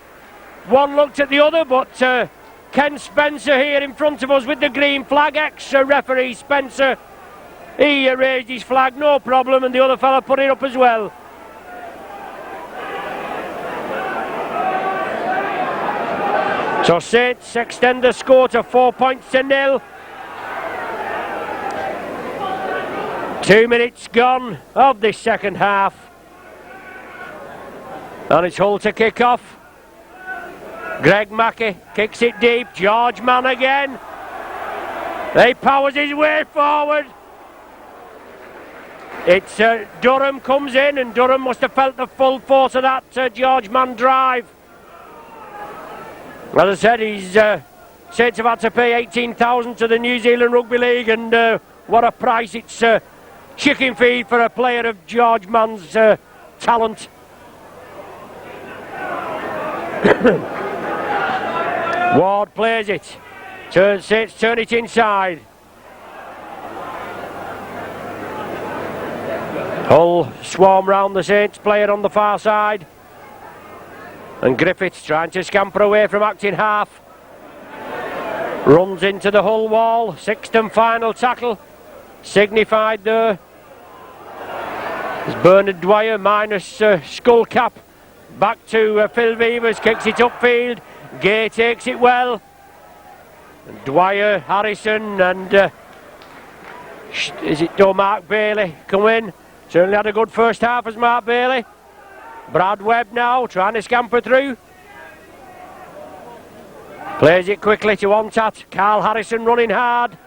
one looked at the other, but Ken Spencer here in front of us with the green flag, ex-referee Spencer. He raised his flag, no problem, and the other fella put it up as well. So Saints extend the score to 4 points to 0. 2 minutes gone of this second half. And it's Hull to kick off. Greg Mackey kicks it deep. George Mann again. He powers his way forward. It's Durham comes in, and Durham must have felt the full force of that George Mann drive. As I said, he's Saints have had to pay 18,000 to the New Zealand Rugby League, and what a price. It's chicken feed for a player of George Mann's talent. Ward plays it. Saints turn it inside. Hull swarm round the Saints player on the far side. And Griffiths trying to scamper away from acting half. Runs into the Hull wall. Sixth and final tackle. Signified there. It's Bernard Dwyer minus skull cap. Back to Phil Vevers, kicks it upfield. Gay takes it well. And Dwyer, Harrison and is it Mark Bailey come in. Certainly had a good first half as Mark Bailey. Brad Webb now trying to scamper through. Plays it quickly to Ontat. Carl Harrison running hard.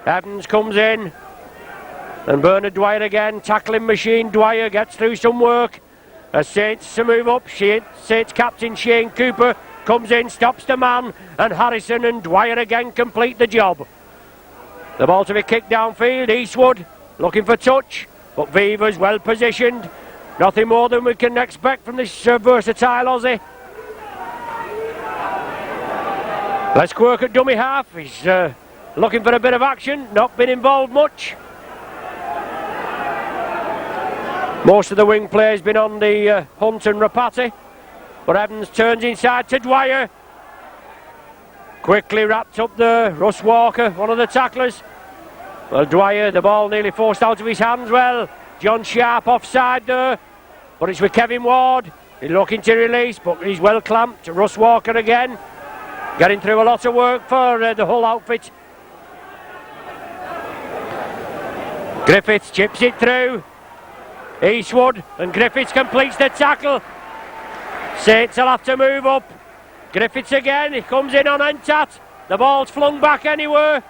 Evans comes in. And Bernard Dwyer again, tackling machine. Dwyer gets through some work. As Saints to move up, Saints captain Shane Cooper comes in, stops the man, and Harrison and Dwyer again complete the job. The ball to be kicked downfield. Eastwood looking for touch, but Vevers well positioned. Nothing more than we can expect from this versatile Aussie. Let's work at dummy half. He's looking for a bit of action, not been involved much. Most of the wing play has been on the Hunt and Rapati. But Evans turns inside to Dwyer. Quickly wrapped up there. Russ Walker, one of the tacklers. Well, Dwyer, the ball nearly forced out of his hands. Well, John Sharp offside there. But it's with Kevin Ward. He's looking to release, but he's well clamped. Russ Walker again. Getting through a lot of work for the Hull outfit. Griffiths chips it through. Eastwood, and Griffiths completes the tackle. Saints will have to move up. Griffiths again, he comes in on Entat. The ball's flung back anywhere.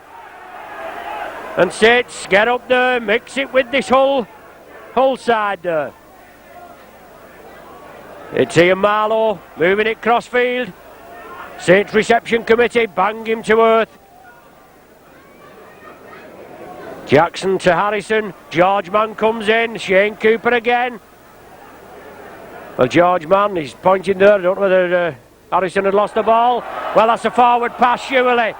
And Saints get up there, mix it with this Hull side there. It's Ian Marlowe moving it crossfield. Saints reception committee bang him to earth. Jackson to Harrison. George Mann comes in. Shane Cooper again. Well, George Mann, he's pointing there. I don't know whether Harrison had lost the ball. Well, that's a forward pass, surely.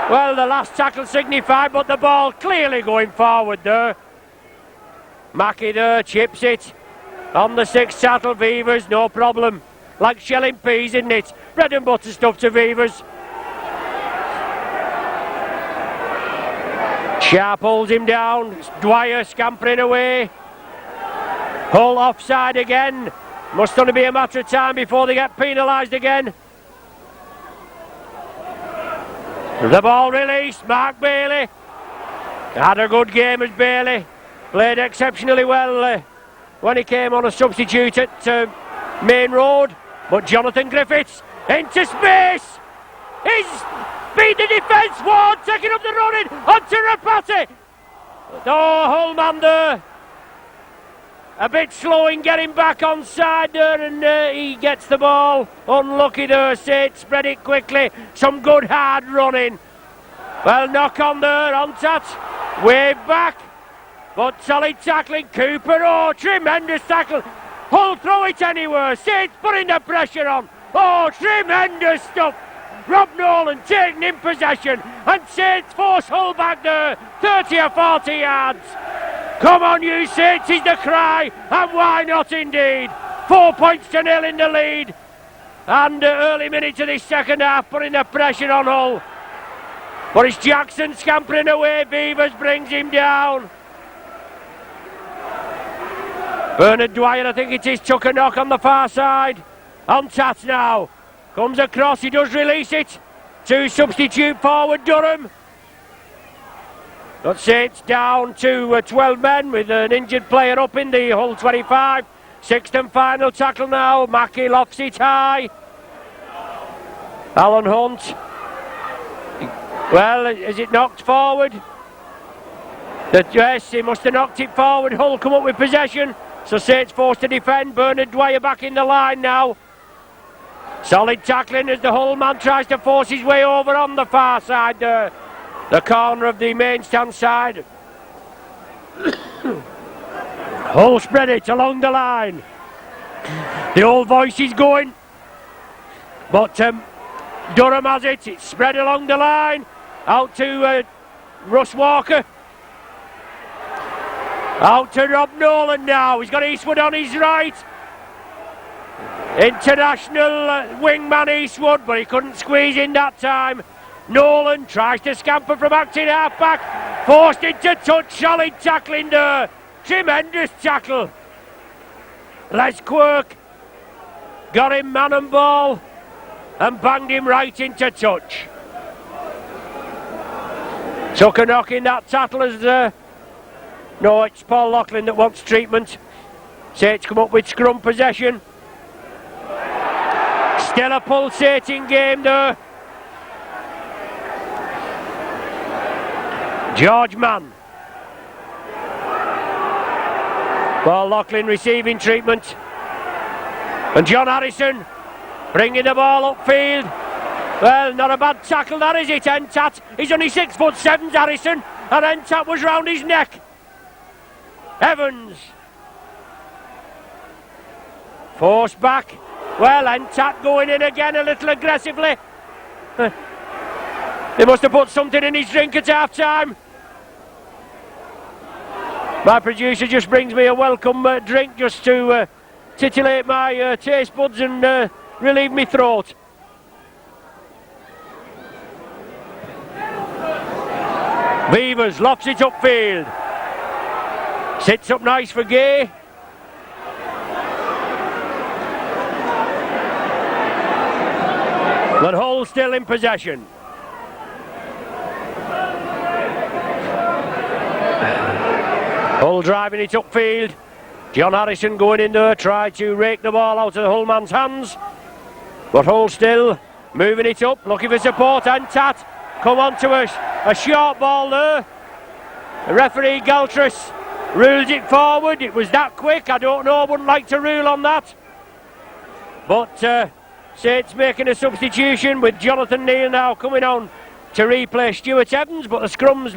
Well, the last tackle signified, but the ball clearly going forward there. Mackie there, chips it. On the 6th tackle, Beavers, no problem. Like shelling peas, isn't it? Bread and butter stuff to Beavers. Sharp holds him down. Dwyer scampering away. Hull offside again. Must only be a matter of time before they get penalised again. The ball released. Mark Bailey had a good game as Bailey. Played exceptionally well when he came on a substitute at Main Road. But Jonathan Griffiths into space. He's beat the defence. Ward taking up the running onto Rapati. Oh, Hull man there. A bit slow in getting back onside there, and he gets the ball. Unlucky there, Sid. Spread it quickly. Some good hard running. Well, knock on there, on touch. Wave back. But solid tackling. Cooper, oh, tremendous tackle. Hull throw it anywhere. Sid putting the pressure on. Oh, tremendous stuff. Rob Nolan taking in possession, and Sid force Hull back there. 30 or 40 yards. Come on, you Saints, is the cry, and why not indeed? 4 points to 0 in the lead, and early minutes of this second half putting the pressure on Hull. But it's Jackson scampering away. Beavers brings him down. Bernard Dwyer, I think it is, took a knock on the far side. On Tats now. Comes across, he does release it. To substitute forward Durham. Let's say it's down to 12 men with an injured player up in the Hull 25. 6th and final tackle now. Mackie lofts it high. Alan Hunt. Well, is it knocked forward? Yes, he must have knocked it forward. Hull come up with possession. So Saints forced to defend. Bernard Dwyer back in the line now. Solid tackling as the Hull man tries to force his way over on the far side there. The corner of the main stand side. Hull spread it along the line. The old voice is going. But Durham has it. It's spread along the line. Out to Russ Walker. Out to Rob Nolan now. He's got Eastwood on his right. International wingman Eastwood, but he couldn't squeeze in that time. Nolan tries to scamper from acting half-back. Forced into touch. Solid tackling there. Tremendous tackle. Les Quirk got him man and ball and banged him right into touch. Took a knock in that tackle as no, it's Paul Loughlin that wants treatment. Saints come up with scrum possession. Still a pulsating game there. George Mann. Paul Loughlin receiving treatment. And John Harrison bringing the ball upfield. Well, not a bad tackle that, is it, Entat? He's only 6'7", Harrison, and Entat was round his neck. Evans. Forced back. Well, Entat going in again a little aggressively. They must have put something in his drink at half time. My producer just brings me a welcome drink just to titillate my taste buds and relieve my throat. Beavers lofts it upfield. Sits up nice for Gay. But Hull still in possession. Hull driving it upfield. John Harrison going in there, tried to rake the ball out of the Hull man's hands. But Hull still moving it up, looking for support, and Tat come on to a short ball there. The referee Galtris rules it forward. It was that quick, I don't know, I wouldn't like to rule on that. But Saints making a substitution with Jonathan Neal now coming on to replace Stuart Evans, but the scrum's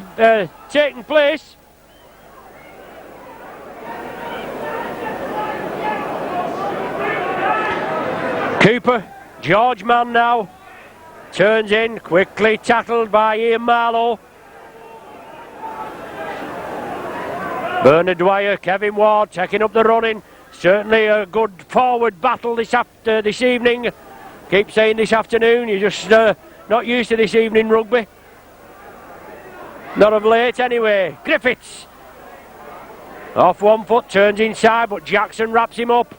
taking place. Cooper, George man now, turns in, quickly tackled by Ian Marlowe. Bernard Dwyer, Kevin Ward taking up the running. Certainly a good forward battle this evening. Keep saying this afternoon, you're just not used to this evening rugby. Not of late anyway. Griffiths off one foot, turns inside, but Jackson wraps him up.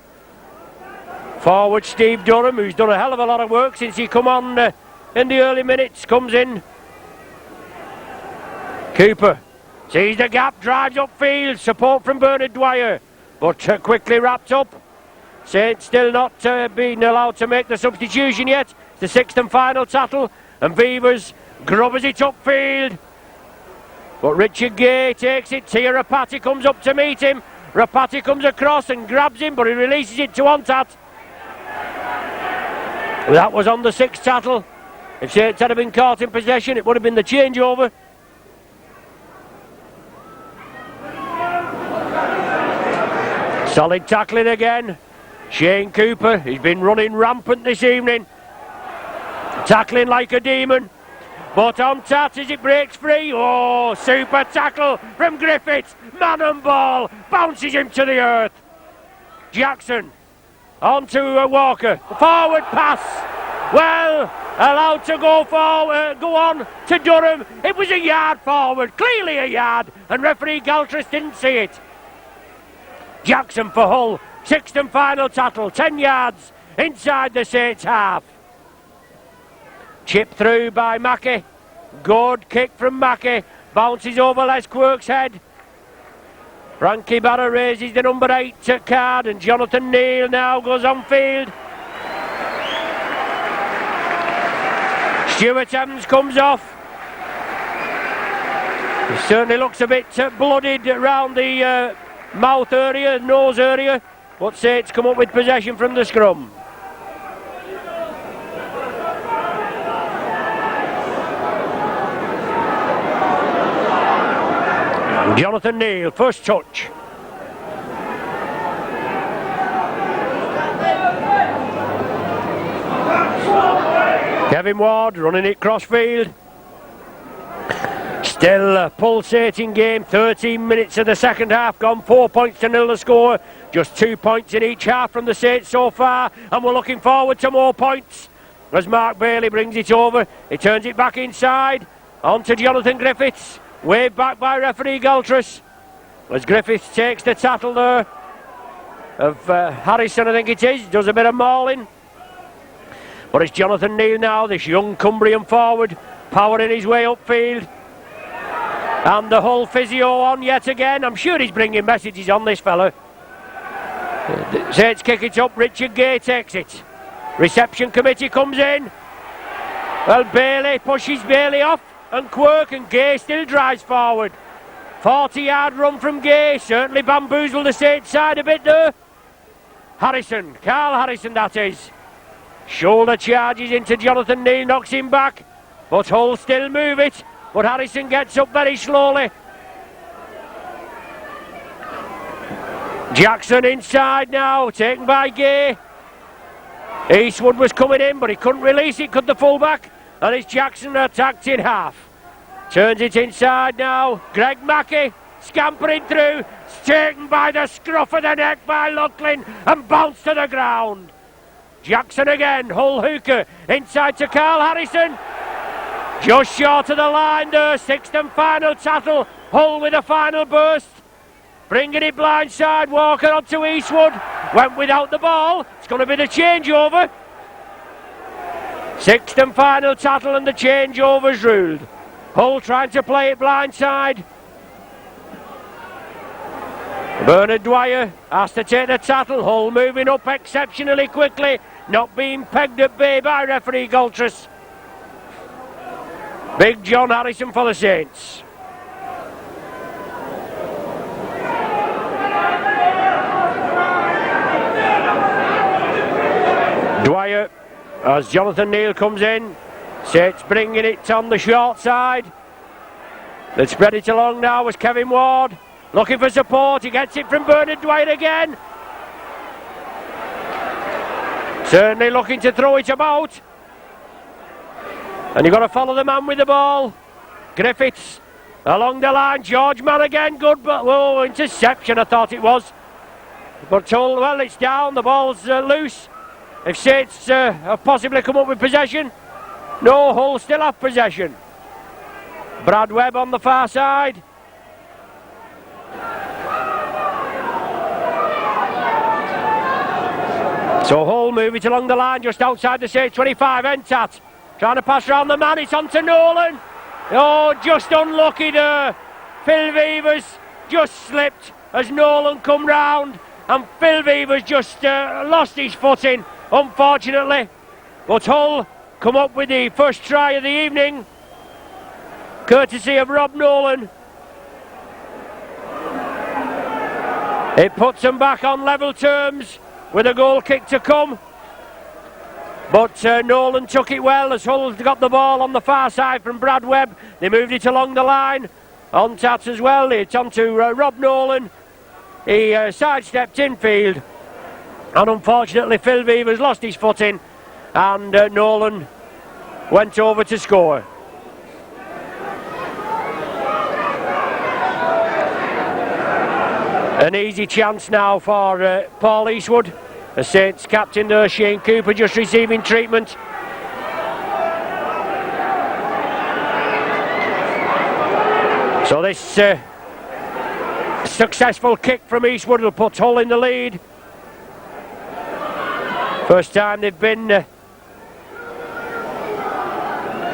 Forward Steve Durham, who's done a hell of a lot of work since he come on in the early minutes, comes in. Cooper sees the gap, drives upfield, support from Bernard Dwyer, but quickly wrapped up. Saints still not being allowed to make the substitution yet. It's the sixth and final tackle, and Beavers grubbers it upfield. But Richard Gay takes it. Tia Rapati comes up to meet him. Rapati comes across and grabs him, but he releases it to Ontat. That was on the sixth tackle. If Saints had been caught in possession, it would have been the changeover. Solid tackling again. Shane Cooper, he's been running rampant this evening. Tackling like a demon. But on Tat as it breaks free. Oh, super tackle from Griffiths. Man and ball. Bounces him to the earth. Jackson on to Walker. Forward pass. Well, allowed to go forward, go on to Durham. It was a yard forward. Clearly a yard. And referee Galtris didn't see it. Jackson for Hull. Sixth and final tackle. 10 yards inside the Saints half. Chipped through by Mackey. Good kick from Mackey. Bounces over Les Quirk's head. Frankie Barra raises the number 8 card, and Jonathan Neal now goes on field. Stuart Evans comes off. He certainly looks a bit bloodied around the mouth area, nose area, but Saints come up with possession from the scrum. Jonathan Neal, first touch. Kevin Ward running it crossfield. Still a pulsating game. 13 minutes of the second half gone. 4 points to 0 the score. Just 2 points in each half from the Saints so far, and we're looking forward to more points as Mark Bailey brings it over. He turns it back inside. On to Jonathan Griffiths. Waved back by referee Galtris as Griffiths takes the tackle there of Harrison, I think it is. Does a bit of mauling. But it's Jonathan Neal now, this young Cumbrian forward, powering his way upfield. And the Hull physio on yet again. I'm sure he's bringing messages on, this fella. Saints kick it up, Richard Gay takes it. Reception committee comes in. Well, Bailey pushes Bailey off, and Quirk, and Gay still drives forward. 40-yard run from Gay, certainly bamboozled the Saints side a bit there. Harrison, Carl Harrison that is. Shoulder charges into Jonathan Neal, knocks him back, but Hull still move it, but Harrison gets up very slowly. Jackson inside now, taken by Gay. Eastwood was coming in, but he couldn't release it, could the fullback? And it's Jackson attacked in half. Turns it inside now. Greg Mackey scampering through. It's taken by the scruff of the neck by Lucklin and bounced to the ground. Jackson again. Hull hooker inside to Carl Harrison. Just short of the line there. Sixth and final tackle. Hull with a final burst. Bringing it blindside. Walker on to Eastwood. Went without the ball. It's going to be the changeover. Sixth and final tackle, and the changeover's ruled. Hull trying to play it blindside. Bernard Dwyer has to take the tackle. Hull moving up exceptionally quickly. Not being pegged at bay by referee Galtris. Big John Harrison for the Saints. Dwyer, as Jonathan Neal comes in. Saints bringing it on the short side. They spread it along now was Kevin Ward. Looking for support. He gets it from Bernard Dwyer again. Certainly looking to throw it about. And you've got to follow the man with the ball. Griffiths along the line. George Mann again. Good, but oh, interception I thought it was. But told, well, it's down. The ball's loose. If Saints have possibly come up with possession. No, Hull still have possession. Brad Webb on the far side. So Hull move it along the line just outside the Saints 25. Entat trying to pass around the man. It's on to Nolan. Oh, just unlucky there. Phil Weavers just slipped as Nolan come round, and Phil Weavers just lost his footing, unfortunately. But Hull come up with the first try of the evening, courtesy of Rob Nolan. It puts them back on level terms with a goal kick to come. But Nolan took it well as Hull got the ball on the far side from Brad Webb. They moved it along the line. On Tats as well. It's on to Rob Nolan. He sidestepped infield. And unfortunately Phil Weavers lost his footing. And Nolan went over to score. An easy chance now for Paul Eastwood. The Saints captain there, Shane Cooper, just receiving treatment. So this successful kick from Eastwood will put Hull in the lead. First time they've been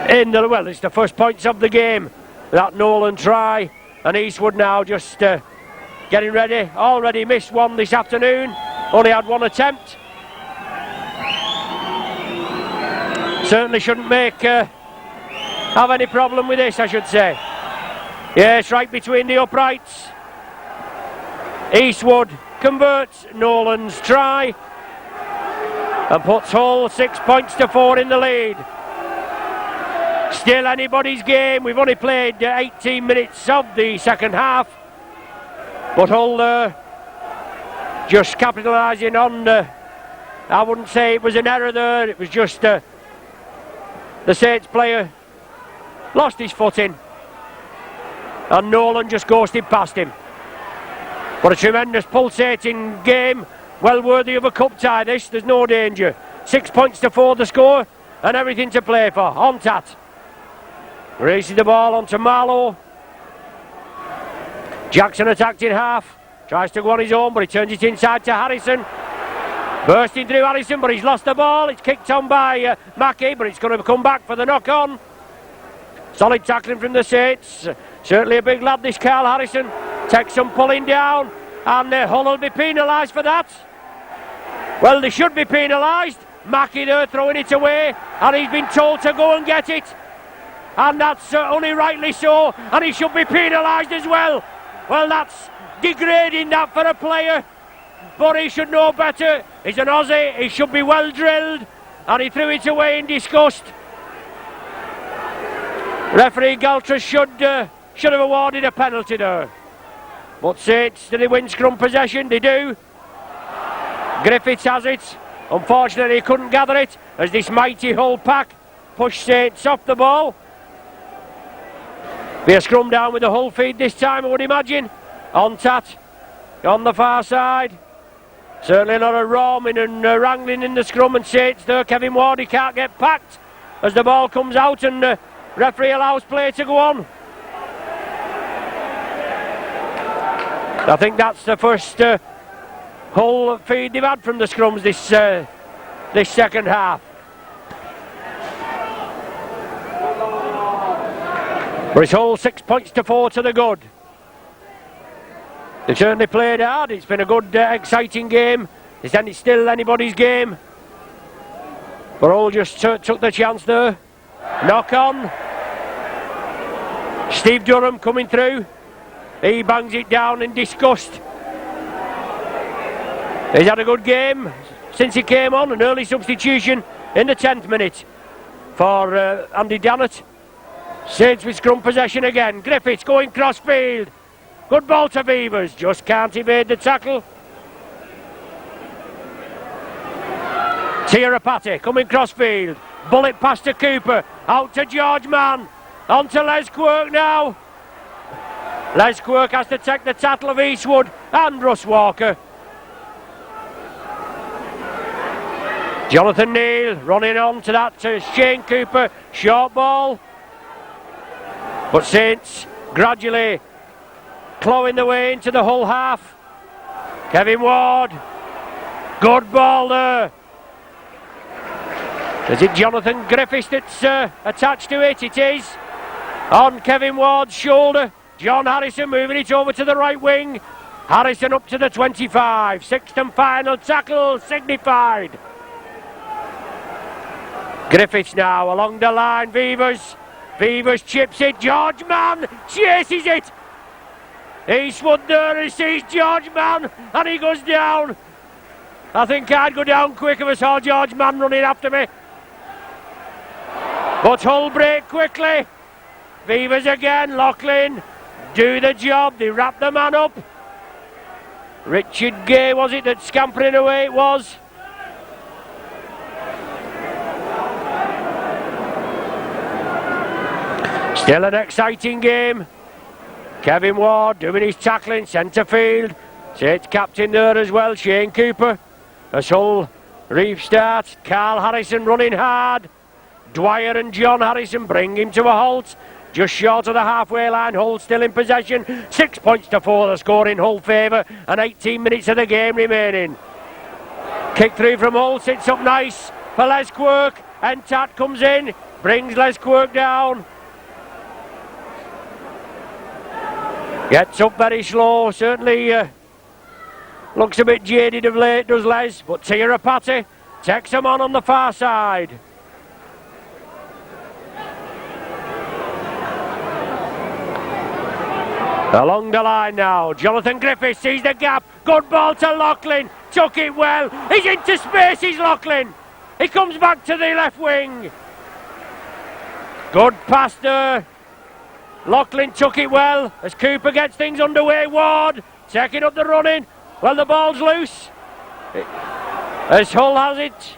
in the, well, it's the first points of the game. That Nolan try, and Eastwood now just getting ready. Already missed one this afternoon. Only had one attempt. Certainly shouldn't have any problem with this, I should say. Yes, right between the uprights. Eastwood converts Nolan's try and puts Hull 6 points to 4 in the lead. Still anybody's game. We've only played 18 minutes of the second half, but Hull just capitalising on, I wouldn't say it was an error there, it was just the Saints player lost his footing and Nolan just ghosted past him. But a tremendous pulsating game, well worthy of a cup tie this, there's no danger. 6 points to 4 the score and everything to play for. Ontat races the ball onto Marlowe. Jackson attacked in half. Tries to go on his own, but he turns it inside to Harrison. Bursting through Harrison, but he's lost the ball. It's kicked on by Mackey, but it's going to come back for the knock-on. Solid tackling from the Saints. Certainly a big lad, this Carl Harrison. Takes some pulling down, and Hull will be penalised for that. Well, they should be penalised. Mackey there throwing it away, and he's been told to go and get it. And that's only rightly so, and he should be penalised as well. Well, that's degrading that for a player, but he should know better. He's an Aussie, he should be well drilled, and he threw it away in disgust. Referee Galtres should have awarded a penalty there. But Saints, do they win scrum possession? They do. Griffiths has it. Unfortunately he couldn't gather it as this mighty Hull pack pushed Saints off the ball. Be a scrum down with the Hull feed this time, I would imagine. Ontat on the far side. Certainly not a roaming and wrangling in the scrum, and Saints there. Kevin Wardy can't get packed as the ball comes out and referee allows play to go on. I think that's the first Hull feed they've had from the scrums this second half. But it's Hull 6 points to 4 to the good. They've certainly played hard. It's been a good, exciting game. It's still anybody's game. But Hull just took the chance there. Knock on. Steve Durham coming through. He bangs it down in disgust. He's had a good game since he came on. An early substitution in the 10th minute for Andy Dannett. Saints with scrum possession again. Griffiths going cross field. Good ball to Weavers, just can't evade the tackle. Tirapati coming crossfield. Bullet past to Cooper. Out to George Mann. On to Les Quirk now. Les Quirk has to take the tattle of Eastwood and Russ Walker. Jonathan Neal running on to that to Shane Cooper. Short ball. But Saints gradually clawing the way into the Hull half. Kevin Ward. Good ball there. Is it Jonathan Griffiths that's attached to it? It is. On Kevin Ward's shoulder. John Harrison moving it over to the right wing. Harrison up to the 25. Sixth and final tackle signified. Griffiths now along the line. Vivers chips it. George Mann chases it. Eastwood there, he sees George Mann and he goes down. I think I'd go down quick if I saw George Mann running after me. But Hull break quickly. Vivers again. Loughlin do the job. They wrap the man up. Richard Gay was it that scampering away it was. Still an exciting game. Kevin Ward doing his tackling, centre field. Saints captain there as well, Shane Cooper. As Hull restart. Carl Harrison running hard. Dwyer and John Harrison bring him to a halt. Just short of the halfway line, Hull still in possession. 6 points to 4, the score in Hull favour, and 18 minutes of the game remaining. Kick through from Hull, sits up nice for Les Quirk. Entat comes in, brings Les Quirk down. Gets up very slow, certainly looks a bit jaded of late, does Les, but Tirapati takes him on the far side. Along the line now, Jonathan Griffiths sees the gap, good ball to Loughlin, took it well, he's into space, he's Loughlin. He comes back to the left wing. Good pass there. Loughlin took it well as Cooper gets things underway. Ward taking up the running. Well, the ball's loose. As Hull has it.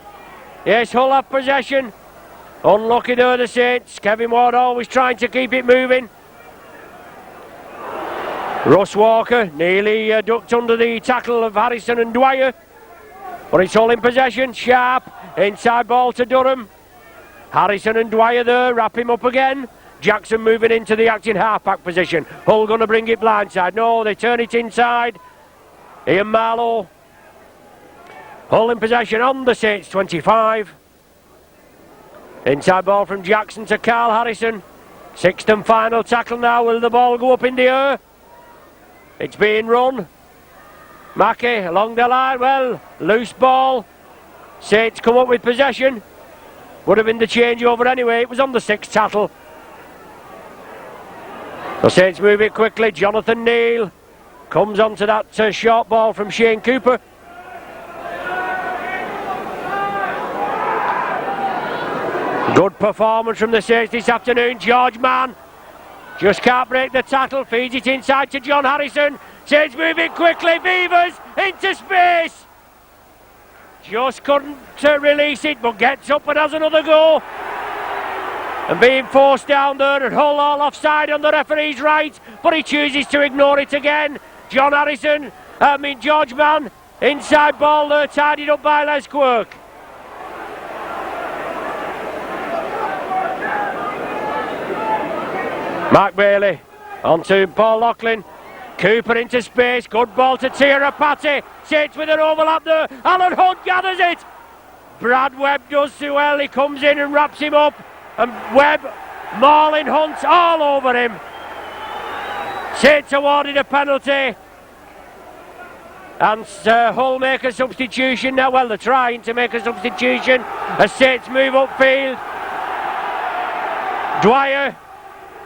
Yes, Hull have possession. Unlucky there, the Saints. Kevin Ward always trying to keep it moving. Russ Walker nearly ducked under the tackle of Harrison and Dwyer. But it's all in possession. Sharp. Inside ball to Durham. Harrison and Dwyer there. Wrap him up again. Jackson moving into the acting half-back position. Hull going to bring it blindside. No, they turn it inside. Ian Marlowe. Hull in possession on the Saints 25. Inside ball from Jackson to Carl Harrison. Sixth and final tackle now. Will the ball go up in the air? It's being run. Mackey along the line. Well, loose ball. Saints come up with possession. Would have been the changeover anyway. It was on the sixth tackle. The Saints move it quickly. Jonathan Neal comes onto that short ball from Shane Cooper. Good performance from the Saints this afternoon. George Mann just can't break the tackle. Feeds it inside to John Harrison. Saints move it quickly. Vivers into space. Just couldn't release it, but gets up and has another go. And being forced down there, and Hull all offside on the referee's right, but he chooses to ignore it again. George Mann, inside ball there, tidied up by Les Quirk. Mark Bailey onto Paul Loughlin. Cooper into space, good ball to Tirapati. Saints with an overlap there. Alan Hunt gathers it. Brad Webb does so well, he comes in and wraps him up. And Webb mauling Hunt all over him. Saints awarded a penalty. And Hull make a substitution now. Well, they're trying to make a substitution as Saints move upfield. Dwyer.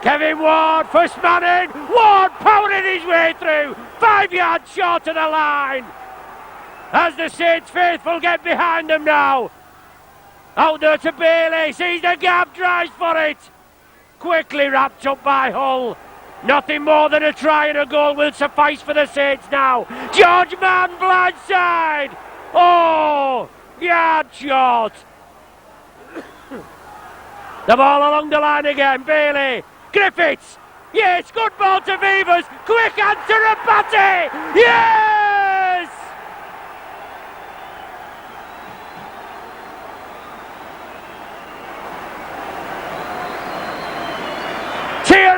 Kevin Ward, first man in. Ward powering his way through. 5 yards short of the line. As the Saints faithful get behind them now. Out there to Bailey. Sees the gap, drives for it. Quickly wrapped up by Hull. Nothing more than a try and a goal will suffice for the Saints now. George Mann blindside. Oh, yard short. The ball along the line again, Bailey, Griffiths, yes, good ball to Beavers, quick answer, Rapati, yes!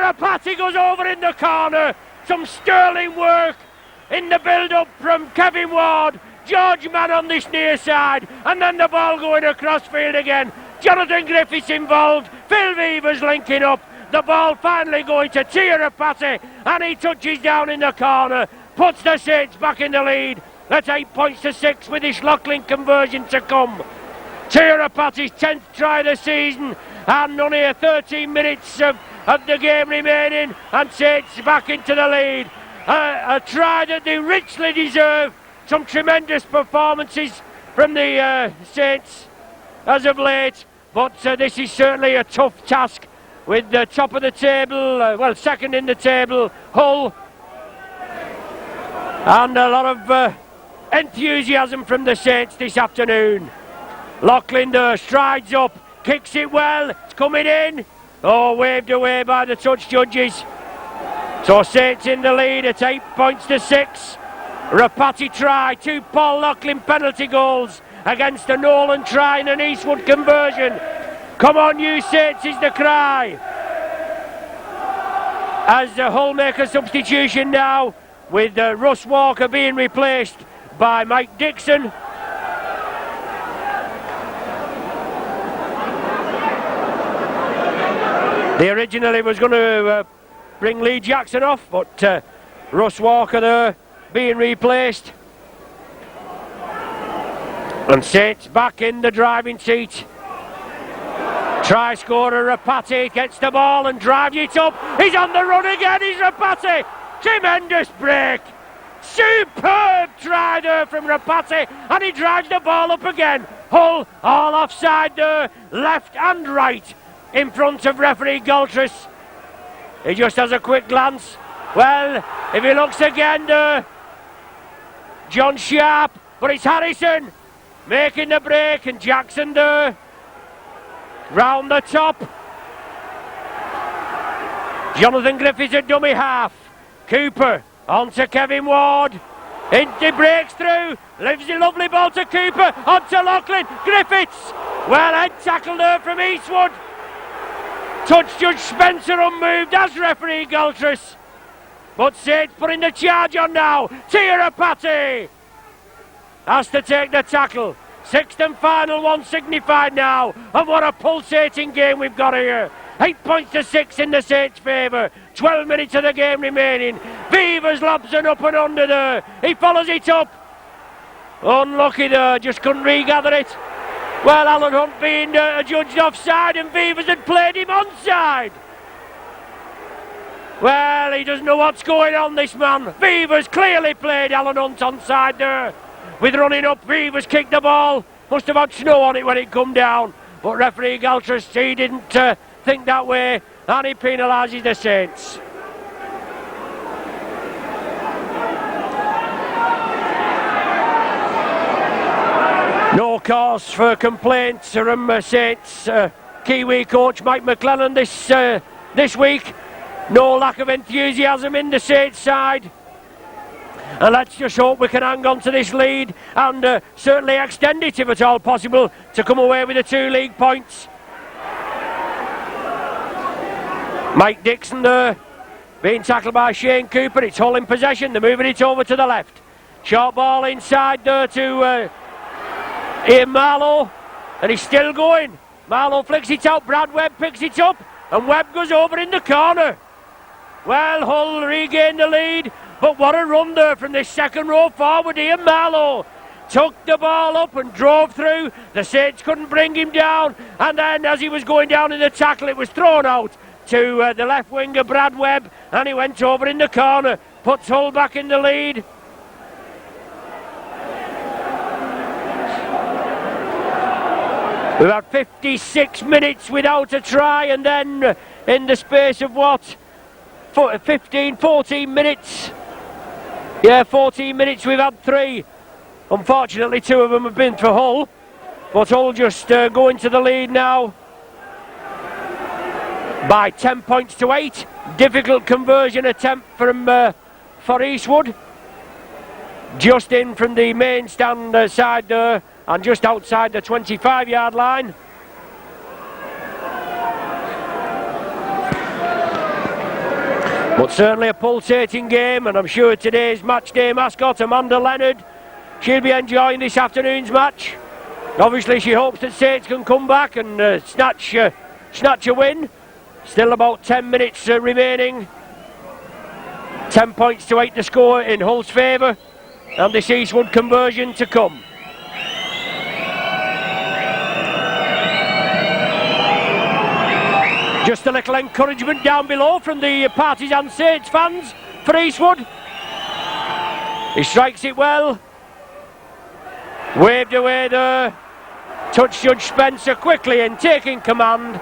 Rapati goes over in the corner, some sterling work in the build-up from Kevin Ward, George Mann on this near side, and then the ball going across field again. Jonathan Griffiths involved, Phil Beavers linking up, the ball finally going to Rapati, and he touches down in the corner, puts the Saints back in the lead. That's 8 points to 6 with this Loughlin conversion to come. Rapati's 10th try of the season, and only 13 minutes of the game remaining, and Saints back into the lead. A try that they richly deserve. Some tremendous performances from the Saints as of late, but this is certainly a tough task with the top of the table, second in the table, Hull, and a lot of enthusiasm from the Saints this afternoon. Loughlin there strides up, kicks it well, it's coming in. Oh, waved away by the touch judges. So Saints in the lead at 8 points to 6. Rapati try, 2 Paul Loughlin penalty goals against the Nolan try and an Eastwood conversion. Come on you Saints is the cry. As the Hull make a substitution now with Russ Walker being replaced by Mike Dixon. They originally was going to bring Lee Jackson off, but Russ Walker there being replaced. And Saints back in the driving seat. Try scorer Rapati gets the ball and drives it up. He's on the run again, he's Rapati. Tremendous break. Superb try there from Rapati, and he drives the ball up again. Hull all offside there, left and right. In front of referee Galtris. He just has a quick glance. Well, if he looks again there, John Sharp, but it's Harrison making the break, and Jackson there round the top. Jonathan Griffiths a dummy half. Cooper on to Kevin Ward. He breaks through, leaves the lovely ball to Cooper, on to Loughlin. Griffiths, well head tackle there from Eastwood. Touch judge Spencer unmoved as referee Galtris. But Saints putting the charge on now. Rapati has to take the tackle. Sixth and final one signified now. And what a pulsating game we've got here. 8 points to 6 in the Saints' favour. 12 minutes of the game remaining. Beavers lobs an up and under there. He follows it up. Unlucky there, just couldn't regather it. Well, Alan Hunt being adjudged offside, and Beavers had played him onside. Well, he doesn't know what's going on, this man. Beavers clearly played Alan Hunt onside there. With running up, Beavers kicked the ball. Must have had snow on it when it come down. But referee Galtris, he didn't think that way, and he penalises the Saints. No cause for complaints from Saints Kiwi coach Mike McLennan this week. No lack of enthusiasm in the Saints side. And let's just hope we can hang on to this lead and certainly extend it if at all possible to come away with the 2 league points. Mike Dixon there being tackled by Shane Cooper. It's Hull in possession. They're moving it over to the left. Short ball inside there to Ian Marlowe, and he's still going. Marlowe flicks it out, Brad Webb picks it up, and Webb goes over in the corner. Well, Hull regained the lead, but what a run there from this second row forward. Ian Marlowe took the ball up and drove through. The Saints couldn't bring him down, and then as he was going down in the tackle, it was thrown out to the left winger Brad Webb, and he went over in the corner, puts Hull back in the lead. We've had 56 minutes without a try, and then in the space of what? 14 minutes. Yeah, 14 minutes we've had 3. Unfortunately, 2 of them have been for Hull. but Hull just go into the lead now by 10 points to 8. Difficult conversion attempt for Eastwood. Just in from the main stand side there and just outside the 25-yard line. But certainly a pulsating game, and I'm sure today's match day mascot Amanda Leonard, she'll be enjoying this afternoon's match. Obviously she hopes that Saints can come back and snatch a win. Still about 10 minutes remaining. 10 points to 8 the score in Hull's favour, and this Eastwood conversion to come. Just a little encouragement down below from the Partisan Saints fans for Eastwood. He strikes it well. Waved away there. Touch Judge Spencer quickly in, taking command.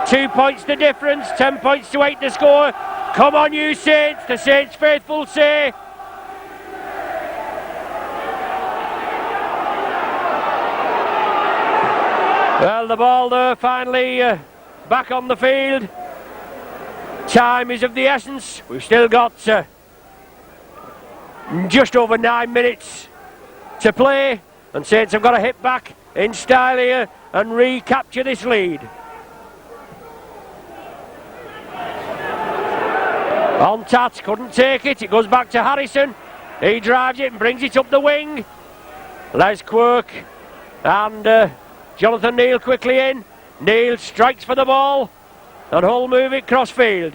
2 points the difference, 10 points to 8 the score. Come on you Saints, the Saints faithful say. Well, the ball there finally back on the field. Time is of the essence. We've still got just over 9 minutes to play, and Saints have got to hit back in style here and recapture this lead. On Tat, couldn't take it. It goes back to Harrison. He drives it and brings it up the wing. Les Quirk and Jonathan Neal quickly in. Neal strikes for the ball and Hull move it cross field.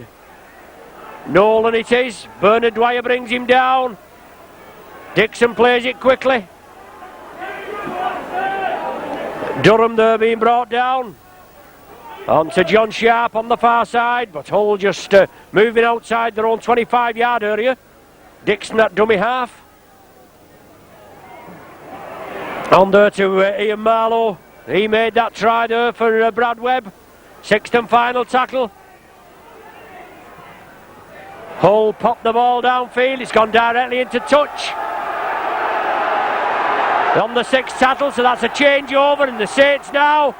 Nolan it is. Bernard Dwyer brings him down. Dixon plays it quickly. Durham there being brought down. On to John Sharp on the far side, but Hull just moving outside their own 25-yard area. Dixon at dummy half. On there to Ian Marlowe. He made that try there for Brad Webb. Sixth and final tackle. Hull popped the ball downfield. It's gone directly into touch. On the sixth tackle, so that's a changeover, and the Saints now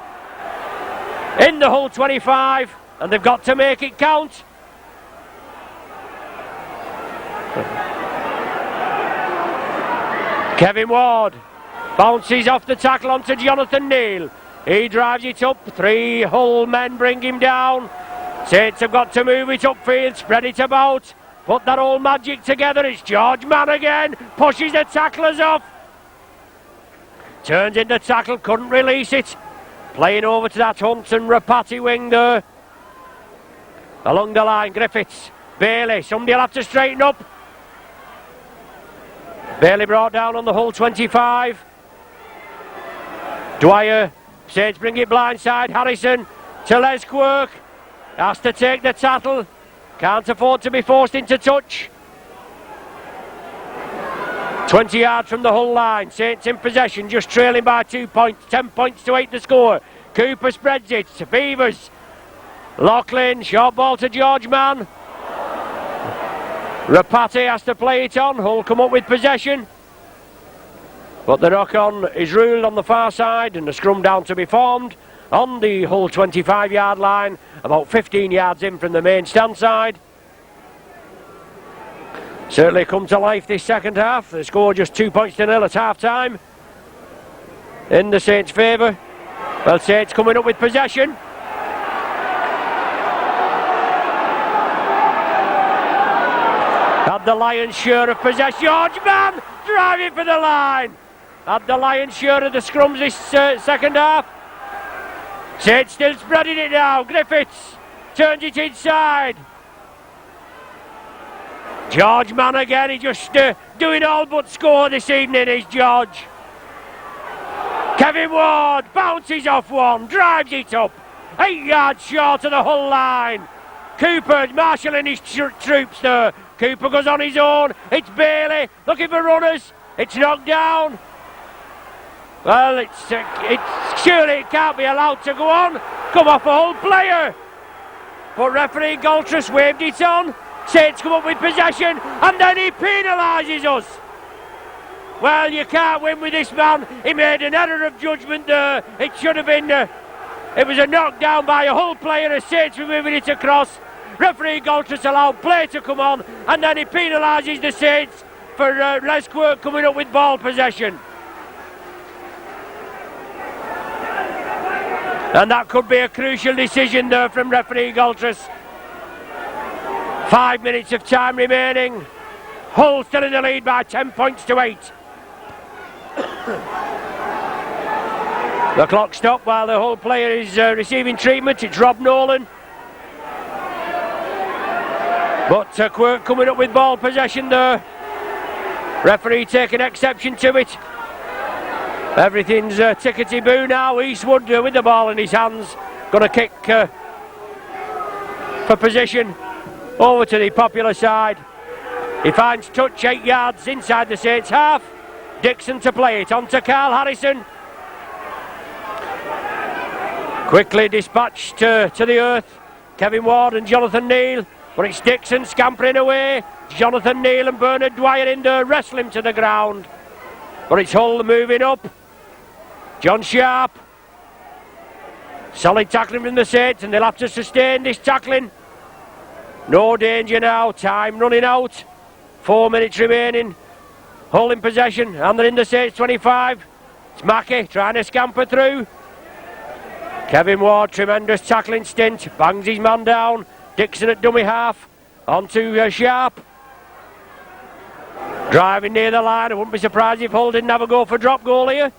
in the Hull 25, and they've got to make it count. Kevin Ward bounces off the tackle onto Jonathan Neal. He drives it up. 3 Hull men bring him down. Saints have got to move it upfield, spread it about, put that old magic together. It's George Mann again, pushes the tacklers off. Turns in the tackle, couldn't release it. Playing over to that Hunt and Rapati wing there. Along the line, Griffiths, Bailey, somebody will have to straighten up. Bailey brought down on the Hull 25. Dwyer, Saints bring it blindside. Harrison to Les Quirk. Has to take the tackle. Can't afford to be forced into touch. 20 yards from the Hull line. Saints in possession, just trailing by 2 points. 10 points to 8 the score. Cooper spreads it to Beavers. Loughlin, short ball to George Mann. Rapati has to play it on. Hull come up with possession, but the knock-on is ruled on the far side, and the scrum down to be formed on the Hull 25-yard line, about 15 yards in from the main stand side. Certainly come to life this second half. The score just 2 points to 0 at half-time in the Saints' favour. Well, Saints coming up with possession. Had the lion's share of possession. George Mann driving for the line. Had the lion's share of the scrums this second half. Saints still spreading it now. Griffiths turns it inside. George Mann again, he just doing all but score this evening, is George. Kevin Ward bounces off one, drives it up, 8 yards short of the Hull line. Cooper marshalling his troops there. Cooper goes on his own. It's Bailey looking for runners. It's knocked down. Well, it's surely it can't be allowed to go on. Come off a Hull player. But referee Galtrus waved it on. Saints come up with possession, and then he penalises us. Well, you can't win with this man. He made an error of judgment there. It should have been... it was a knockdown by a Hull player as Saints were moving it across. Referee Galtres allowed play to come on, and then he penalises the Saints for Les Quirk coming up with ball possession. And that could be a crucial decision there from referee Galtres. 5 minutes of time remaining. Hull still in the lead by 10 points to 8. The clock stopped while the Hull player is receiving treatment. It's Rob Nolan. But Quirk coming up with ball possession there. Referee taking exception to it. Everything's tickety-boo now. Eastwood with the ball in his hands. Going to kick for position over to the Popular side. He finds touch 8 yards inside the Saints half. Dixon to play it on to Carl Harrison. Quickly dispatched to the earth. Kevin Ward and Jonathan Neal. But it's Dixon scampering away. Jonathan Neal and Bernard Dwyer in there, wrestle him to the ground. But it's Hull moving up. John Sharp. Solid tackling from the Saints, and they'll have to sustain this tackling. No danger now, time running out. 4 minutes remaining. Hull in possession, and they're in the Saints 25. It's Mackey trying to scamper through. Kevin Ward, tremendous tackling stint, bangs his man down. Dixon at dummy half, on to Sharp. Driving near the line, I wouldn't be surprised if Hull didn't have a go for drop goal here.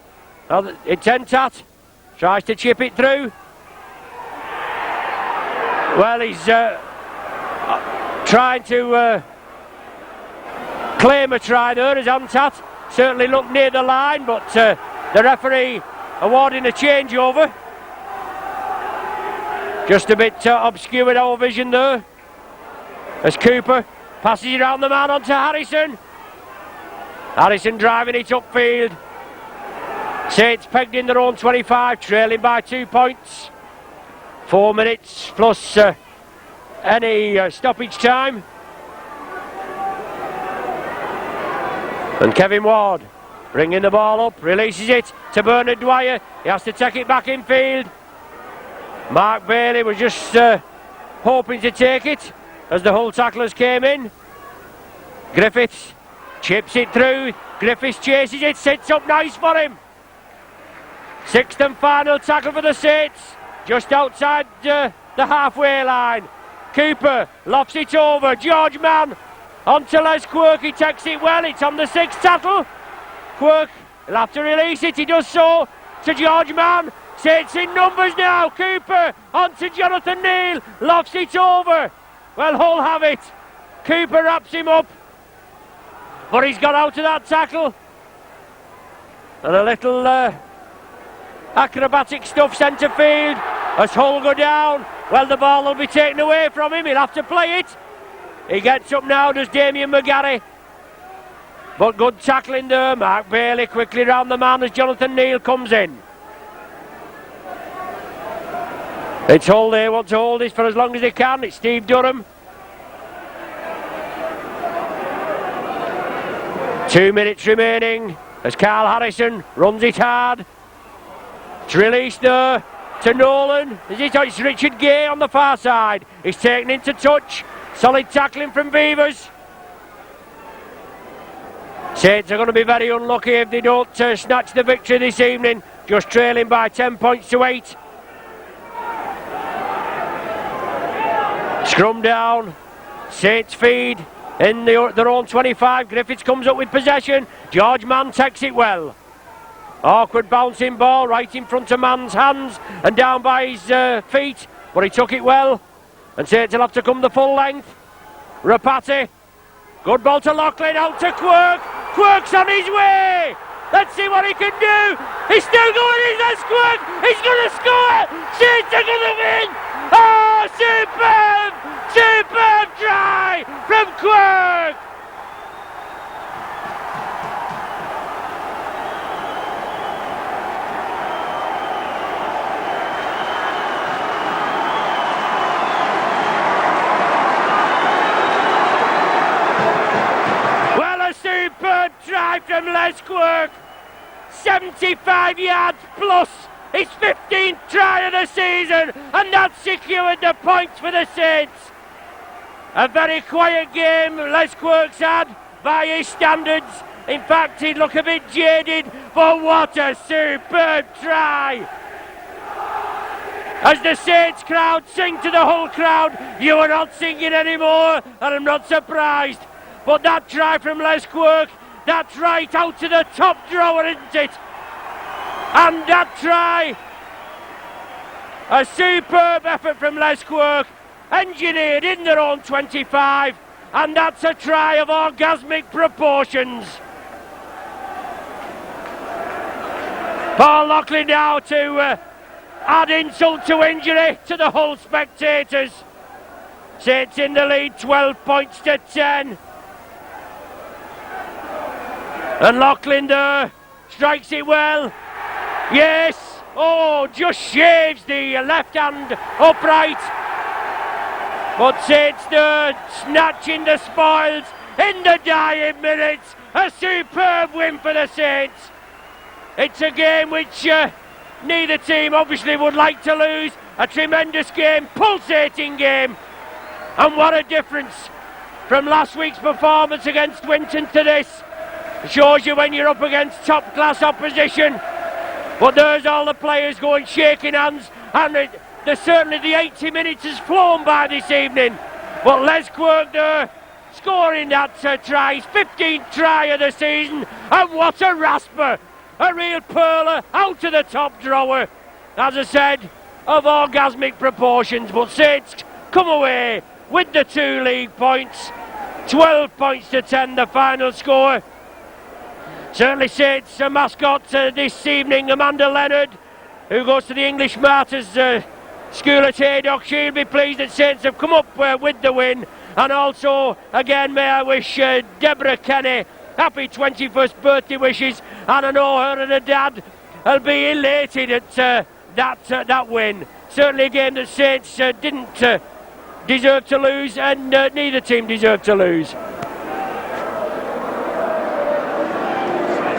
It's Entat, tries to chip it through. Well, he's trying to claim a try there as Entat. Certainly looked near the line, but the referee awarding a changeover. Just a bit obscured our vision there. As Cooper passes it around the man onto Harrison. Harrison driving it upfield. Saints pegged in their own 25, trailing by 2 points. 4 minutes plus any stoppage time. And Kevin Ward bringing the ball up, releases it to Bernard Dwyer. He has to take it back infield. Mark Bailey was just hoping to take it as the Hull tacklers came in. Griffiths chips it through. Griffiths chases it, sits up nice for him. Sixth and final tackle for the Saints, just outside the halfway line. Cooper lofts it over. George Mann onto Les Quirk. He takes it well. It's on the 6th tackle. Quirk will have to release it. He does so to George Mann. Saints in numbers now. Cooper onto Jonathan Neal. Lofts it over. Well, Hull have it. Cooper wraps him up. But he's got out of that tackle. And a little acrobatic stuff centre field as Hull go down. Well, the ball will be taken away from him. He'll have to play it. He gets up now, does Damien McGarry. But good tackling there. Mark Bailey quickly round the man as Jonathan Neal comes in. It's Hull, they want to hold this for as long as they can. It's Steve Durham. 2 minutes remaining as Carl Harrison runs it hard. It's released there to Nolan. It's Richard Gay on the far side. He's taken into touch. Solid tackling from Beavers. Saints are going to be very unlucky if they don't snatch the victory this evening. Just trailing by 10 points to 8. Scrum down. Saints feed in their own 25. Griffiths comes up with possession. George Mann takes it well. Awkward bouncing ball right in front of Mann's hands and down by his feet. But he took it well. And Saints will have to come the full length. Rapati. Good ball to Loughlin, out to Quirk. Quirk's on his way. Let's see what he can do. He's still going. He's a Quirk. He's going to score. Saints are going to win. Oh, superb! Superb try from Quirk. Well, a superb try from from Les Quirk. 75 yards plus his 15th try of the season, and that secured the points for the Saints. A very quiet game Les Quirk's had by his standards. In fact, he'd look a bit jaded, but what a superb try. As the Saints crowd sing to the whole crowd, you are not singing anymore, and I'm not surprised. But that try from Les Quirk, that's right out to the top drawer, isn't it? And that try, a superb effort from Les Quirk, engineered in their own 25, and that's a try of orgasmic proportions. Paul Loughlin now to add insult to injury to the Hull spectators. Saints in the lead, 12 points to 10. And Loughlin there strikes it well. Yes, oh, just shaves the left hand upright. But Saints there snatching the spoils in the dying minutes. A superb win for the Saints. It's a game which neither team obviously would like to lose. A tremendous game, pulsating game. And what a difference from last week's performance against Winton to this. It shows you when you're up against top class opposition. But there's all the players going shaking hands, and certainly the 80 minutes has flown by this evening. But Les Quirk there scoring that try, his 15th try of the season, and what a rasper! A real pearler out to the top drawer. As I said, of orgasmic proportions, but Saints come away with the 2 league points. 12 points to 10, the final score. Certainly Saints mascot this evening, Amanda Leonard, who goes to the English Martyrs School at Haydock. She'll be pleased that Saints have come up with the win. And also, again, may I wish Deborah Kenny happy 21st birthday wishes. And I know her and her dad will be elated at that win. Certainly a game that Saints didn't deserve to lose, and neither team deserved to lose.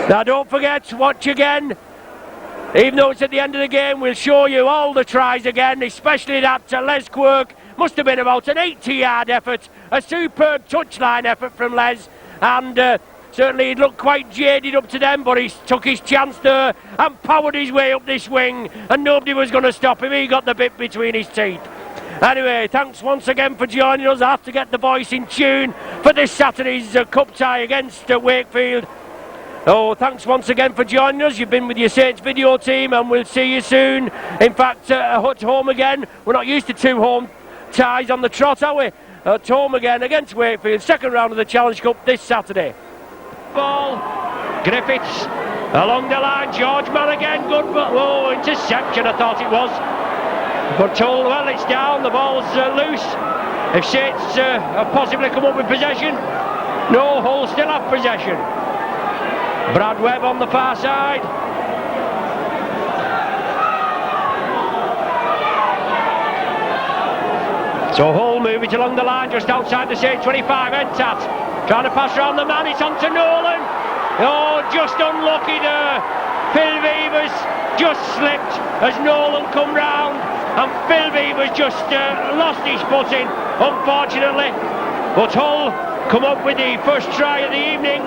Now don't forget, watch again. Even though it's at the end of the game, we'll show you all the tries again, especially that Les Quirk. Must have been about an 80-yard effort, a superb touchline effort from Les, and certainly he looked quite jaded up to them, but he took his chance there and powered his way up this wing, and nobody was going to stop him. He got the bit between his teeth. Anyway, thanks once again for joining us. I have to get the voice in tune for this Saturday's cup tie against Wakefield. Oh, thanks once again for joining us. You've been with your Saints video team, and we'll see you soon. In fact, at home again. We're not used to 2 home ties on the trot, are we? At home again against Wakefield. Second round of the Challenge Cup this Saturday. Ball. Griffiths along the line. George Mann again. Good. Oh, interception, I thought it was. But told, well, it's down. The ball's loose. If Saints have possibly come up with possession. No, Hull still have possession. Brad Webb on the far side. So Hull move it along the line just outside the Saints 25. Entat trying to pass around the man. It's on to Nolan. Oh, just unlucky there. Phil Beavers just slipped as Nolan come round, and Phil Beavers just lost his footing, unfortunately. But Hull come up with the first try of the evening,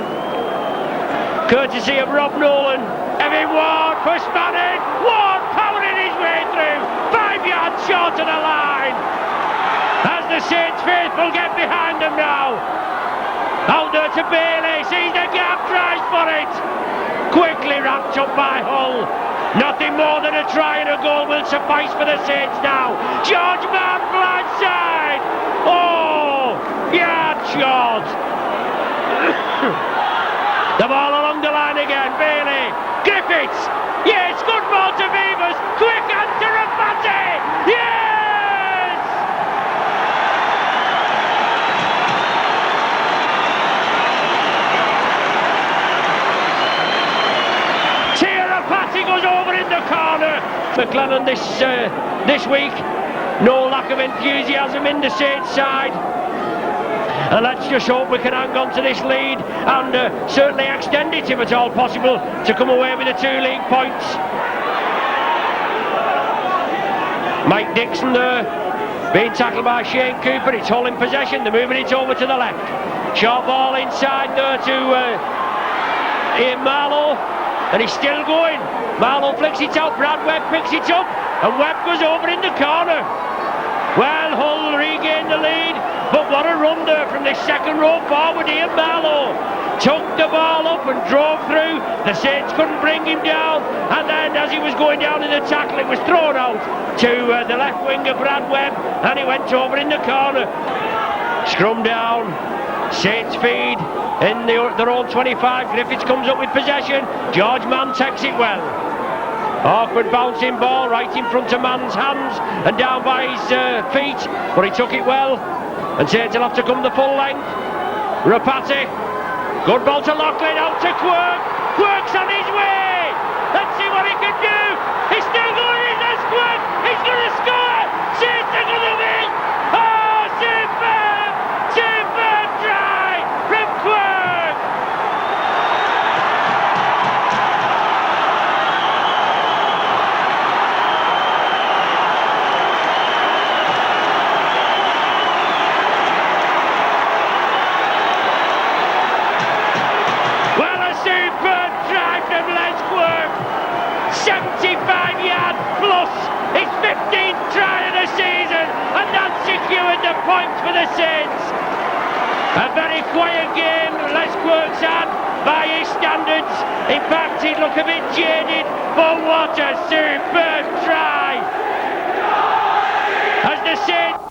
courtesy of Rob Nolan. Evan Ward, first man in. Ward powering his way through. 5 yards short of the line. As the Saints faithful get behind them now. Out there to Bailey. Sees the gap, tries for it. Quickly wrapped up by Hull. Nothing more than a try and a goal will suffice for the Saints now. George Mann, blindside. Oh, yard short. The ball along the line again, Bailey, Griffiths, yes, good ball to Beavers, quick answer of Matty, yes! Tirapati goes over in the corner. McLennan this week, no lack of enthusiasm in the Saints side. And let's just hope we can hang on to this lead and certainly extend it if at all possible to come away with the 2 league points. Mike Dixon there, being tackled by Shane Cooper. It's Hull in possession, they're moving it over to the left. Short ball inside there to Ian Marlowe, and he's still going. Marlowe flicks it out, Brad Webb picks it up, and Webb goes over in the corner. Well, Hull regained the lead, but what a run there from the second row forward. Ian Marlowe took the ball up and drove through. The Saints couldn't bring him down, and then as he was going down in the tackle, it was thrown out to the left winger Brad Webb, and he went over in the corner. Scrum down, Saints feed in their own 25. Griffiths comes up with possession. George Mann takes it well. Awkward bouncing ball right in front of Mann's hands and down by his feet, but he took it well, and Saints will have to come the full length. Rapati, good ball to Loughlin, out to Quirk. Quirk's on his way. Let's see what he can do. He's still going in. There's Quirk. He's going to score. Saints are going to win. Oh, superb! Superb try from Quirk. Well, a superb try from Les Quirk. 75-yard plus, his 15th try of the season, and that secured the points for the Saints. A very quiet game Les Quirk's had by his standards. In fact, he'd look a bit jaded, but what a superb try as the Saints